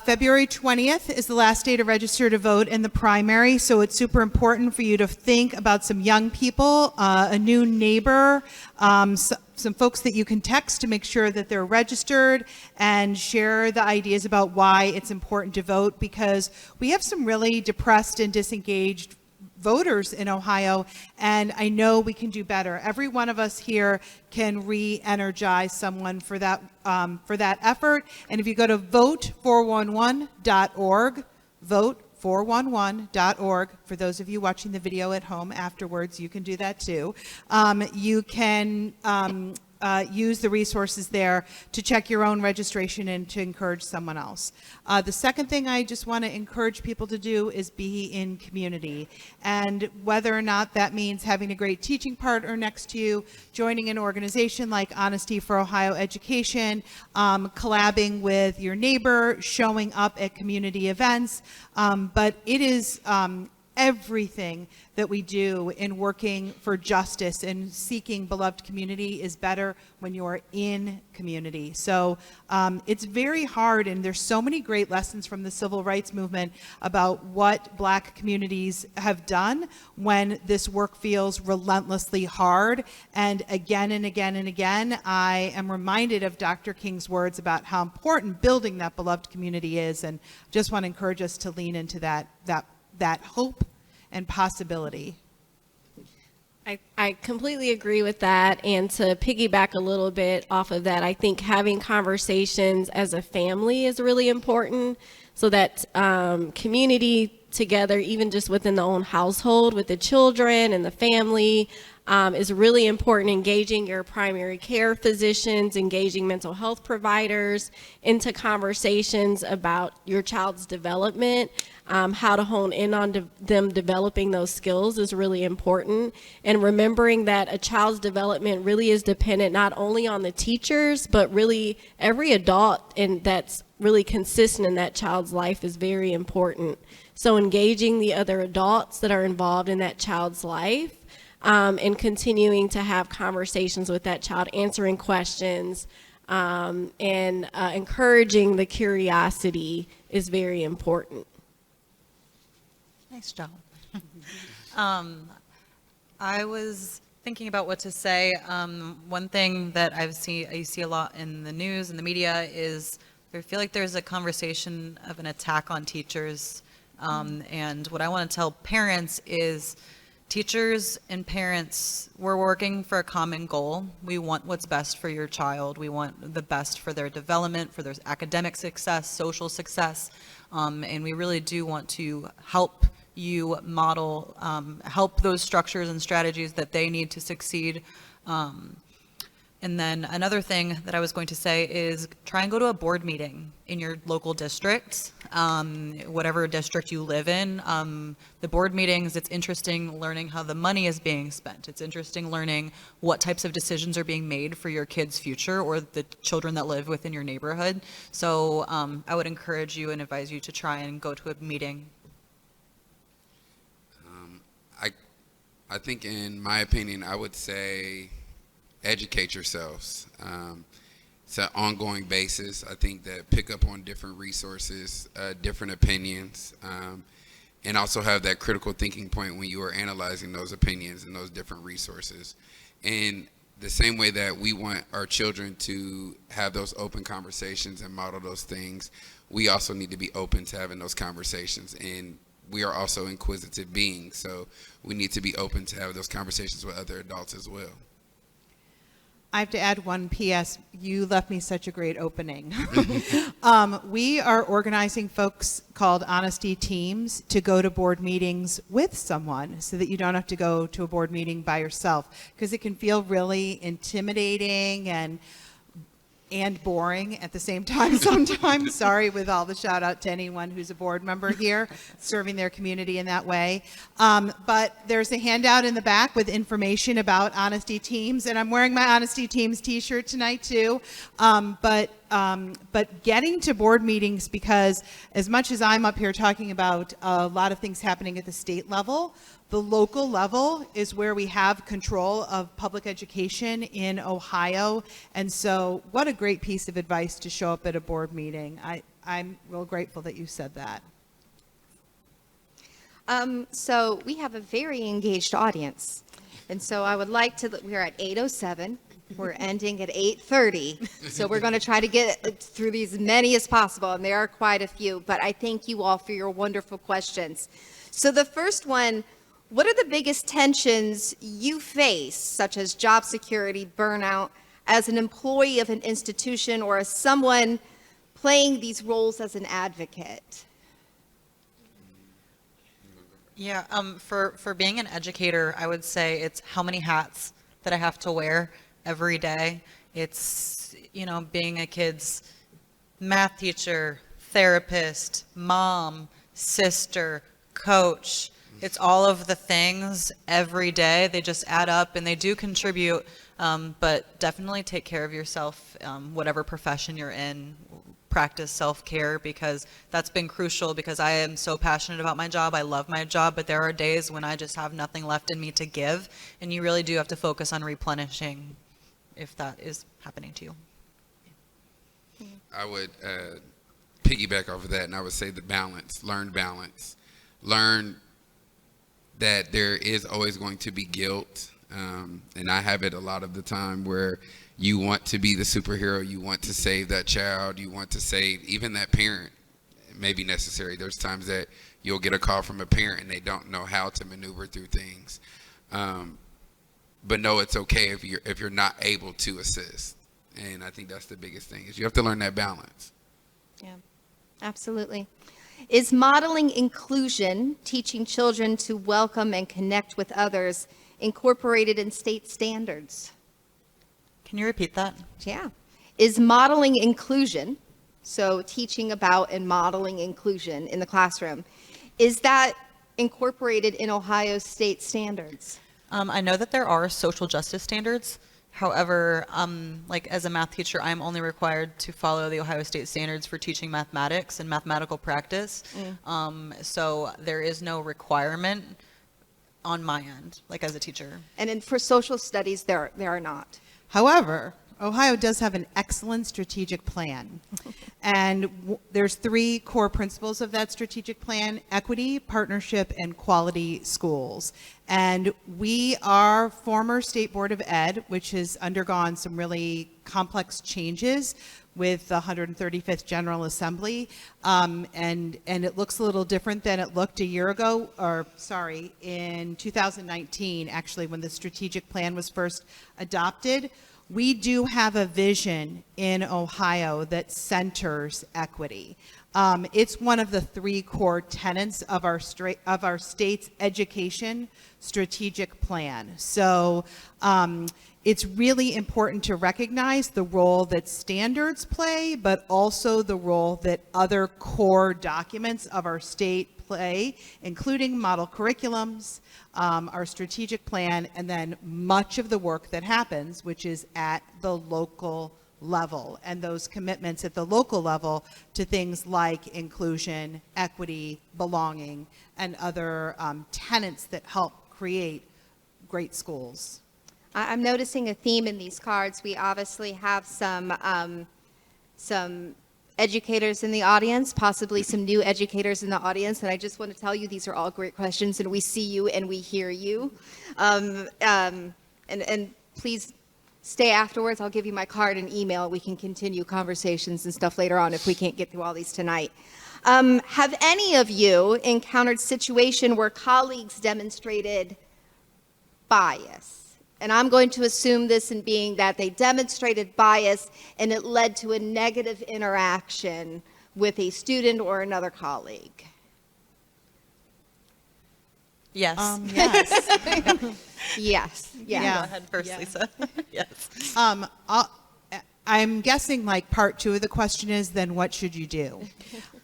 February 20th is the last day to register to vote in the primary, so it's super important for you to think about some young people, a new neighbor, some folks that you can text to make sure that they're registered, and share the ideas about why it's important to vote, because we have some really depressed and disengaged voters in Ohio, and I know we can do better. Every one of us here can re-energize someone for that effort. And if you go to vote411.org, vote411.org, for those of you watching the video at home afterwards, you can do that too. You can use the resources there to check your own registration and to encourage someone else. The second thing I just want to encourage people to do is be in community. And whether or not that means having a great teaching partner next to you, joining an organization like Honesty for Ohio Education, collabing with your neighbor, showing up at community events. But it is everything that we do in working for justice and seeking beloved community is better when you're in community. So it's very hard, and there's so many great lessons from the civil rights movement about what Black communities have done when this work feels relentlessly hard. And again and again and again, I am reminded of Dr. King's words about how important building that beloved community is, and just want to encourage us to lean into that hope and possibility. I completely agree with that, and to piggyback a little bit off of that, I think having conversations as a family is really important, so that community together, even just within the own household with the children and the family, is really important. Engaging your primary care physicians, engaging mental health providers into conversations about your child's development, how to hone in on them developing those skills is really important. And remembering that a child's development really is dependent not only on the teachers, but really every adult, and that's really consistent in that child's life, is very important. So engaging the other adults that are involved in that child's life, and continuing to have conversations with that child, answering questions, and encouraging the curiosity is very important. Nice job. I was thinking about what to say. One thing that I see a lot in the news and the media is I feel like there's a conversation of an attack on teachers. And what I want to tell parents is Teachers and parents, we're working for a common goal. We want what's best for your child. We want the best for their development, for their academic success, social success, and we really do want to help you model, help those structures and strategies that they need to succeed. And then another thing that I was going to say is try and go to a board meeting in your local district, whatever district you live in. The board meetings, it's interesting learning how the money is being spent. It's interesting learning what types of decisions are being made for your kids' future or the children that live within your neighborhood. So I would encourage you and advise you to try and go to a meeting. I think, in my opinion, I would say educate yourselves. It's an ongoing basis. I think that pick up on different resources, different opinions, and also have that critical thinking point when you are analyzing those opinions and those different resources. And the same way that we want our children to have those open conversations and model those things, we also need to be open to having those conversations. And we are also inquisitive beings, so we need to be open to have those conversations with other adults as well. I have to add one PS. You left me such a great opening. We are organizing folks called honesty teams to go to board meetings with someone so that you don't have to go to a board meeting by yourself, because it can feel really intimidating and boring at the same time sometimes. Sorry, with all the shout out to anyone who's a board member here serving their community in that way. But there's a handout in the back with information about honesty teams, and I'm wearing my honesty teams t-shirt tonight too. But getting to board meetings, because as much as I'm up here talking about a lot of things happening at the state level, the local level is where we have control of public education in Ohio. And so what a great piece of advice to show up at a board meeting. I'm real grateful that you said that. So we have a very engaged audience. And so I would like to, we're at 8:07. We're ending at 8:30. So we're going to try to get through these many as possible. And there are quite a few. But I thank you all for your wonderful questions. So the first one, what are the biggest tensions you face, such as job security, burnout, as an employee of an institution or as someone playing these roles as an advocate? Yeah, for being an educator, I would say it's how many hats that I have to wear every day. It's, being a kid's math teacher, therapist, mom, sister, coach. It's all of the things every day. They just add up and they do contribute, but definitely take care of yourself, whatever profession you're in. Practice self-care, because that's been crucial, because I am so passionate about my job. I love my job, but there are days when I just have nothing left in me to give, and you really do have to focus on replenishing if that is happening to you. I would piggyback off of that, and I would say the balance. Learn balance. Learn that there is always going to be guilt, and I have it a lot of the time where you want to be the superhero, you want to save that child, you want to save even that parent. It may be necessary. There's times that you'll get a call from a parent and they don't know how to maneuver through things. But no, it's okay if you're not able to assist. And I think that's the biggest thing, is you have to learn that balance. Yeah, absolutely. Is modeling inclusion, teaching children to welcome and connect with others, incorporated in state standards? Can you repeat that? Yeah. Is modeling inclusion, so teaching about and modeling inclusion in the classroom, is that incorporated in Ohio state standards? I know that there are social justice standards. However, like as a math teacher, I'm only required to follow the Ohio State standards for teaching mathematics and mathematical practice. So there is no requirement on my end, like as a teacher. And for social studies, there are not. However, Ohio does have an excellent strategic plan. And there's 3 core principles of that strategic plan: equity, partnership, and quality schools. And we are former State Board of Ed, which has undergone some really complex changes with the 135th General Assembly. And it looks a little different than it looked a year ago, in 2019, actually, when the strategic plan was first adopted. We do have a vision in Ohio that centers equity. It's one of the 3 core tenets of our state's education strategic plan. So it's really important to recognize the role that standards play, but also the role that other core documents of our state play, including model curriculums, our strategic plan, and then much of the work that happens, which is at the local level, and those commitments at the local level to things like inclusion, equity, belonging, and other tenets that help create great schools. I'm noticing a theme in these cards. We obviously have some educators in the audience, possibly some new educators in the audience, and I just want to tell you these are all great questions, and we see you and we hear you. And please stay afterwards. I'll give you my card and email. We can continue conversations and stuff later on if we can't get through all these tonight. Have any of you encountered a situation where colleagues demonstrated bias? And I'm going to assume this in being that they demonstrated bias and it led to a negative interaction with a student or another colleague. Yes. Yes. Yes. Yeah. Go ahead first, Lisa. Yes. I'm guessing like part 2 of the question is, then what should you do?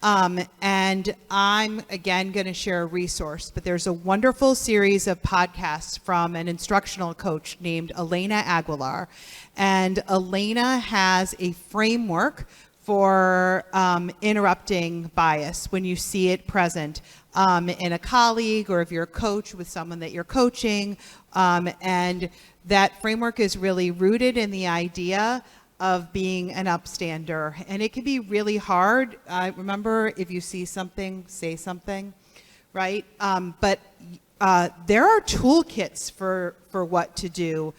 And I'm, again, going to share a resource, but there's a wonderful series of podcasts from an instructional coach named Elena Aguilar. And Elena has a framework for interrupting bias when you see it present in a colleague, or if you're a coach with someone that you're coaching. And that framework is really rooted in the idea of being an upstander. And it can be really hard. Remember, if you see something, say something, right? But there are toolkits for what to do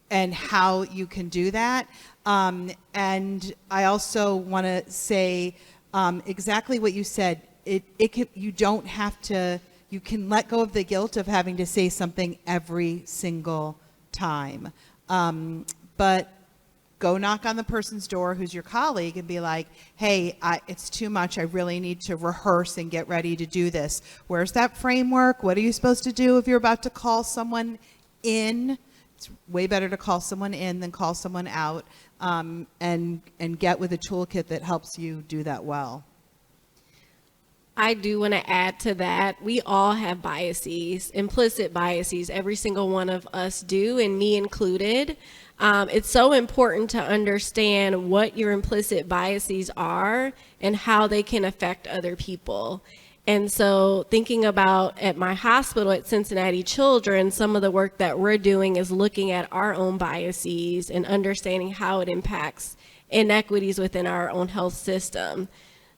and how you can do that. And I also want to say exactly what you said. You don't have to, you can let go of the guilt of having to say something every single time. But go knock on the person's door who's your colleague and be like, hey, it's too much. I really need to rehearse and get ready to do this. Where's that framework? What are you supposed to do if you're about to call someone in? It's way better to call someone in than call someone out, and get with a toolkit that helps you do that well. I do want to add to that. We all have biases, implicit biases. Every single one of us do, and me included. It's so important to understand what your implicit biases are and how they can affect other people. And so thinking about at my hospital at Cincinnati Children, some of the work that we're doing is looking at our own biases and understanding how it impacts inequities within our own health system.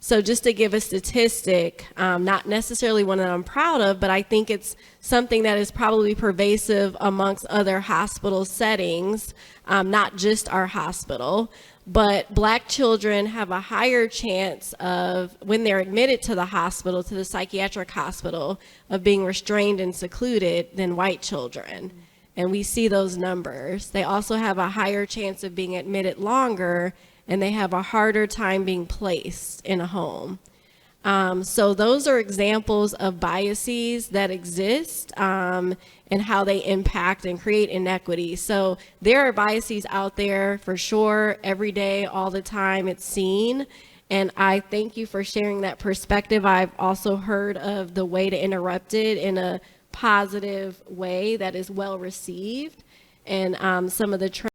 So just to give a statistic, not necessarily one that I'm proud of, but I think it's something that is probably pervasive amongst other hospital settings, not just our hospital. But Black children have a higher chance of, when they're admitted to the hospital, to the psychiatric hospital, of being restrained and secluded than white children. And we see those numbers. They also have a higher chance of being admitted longer, and they have a harder time being placed in a home. So those are examples of biases that exist and how they impact and create inequity. So there are biases out there for sure, every day, all the time, it's seen. And I thank you for sharing that perspective. I've also heard of the way to interrupt it in a positive way that is well received. And some of the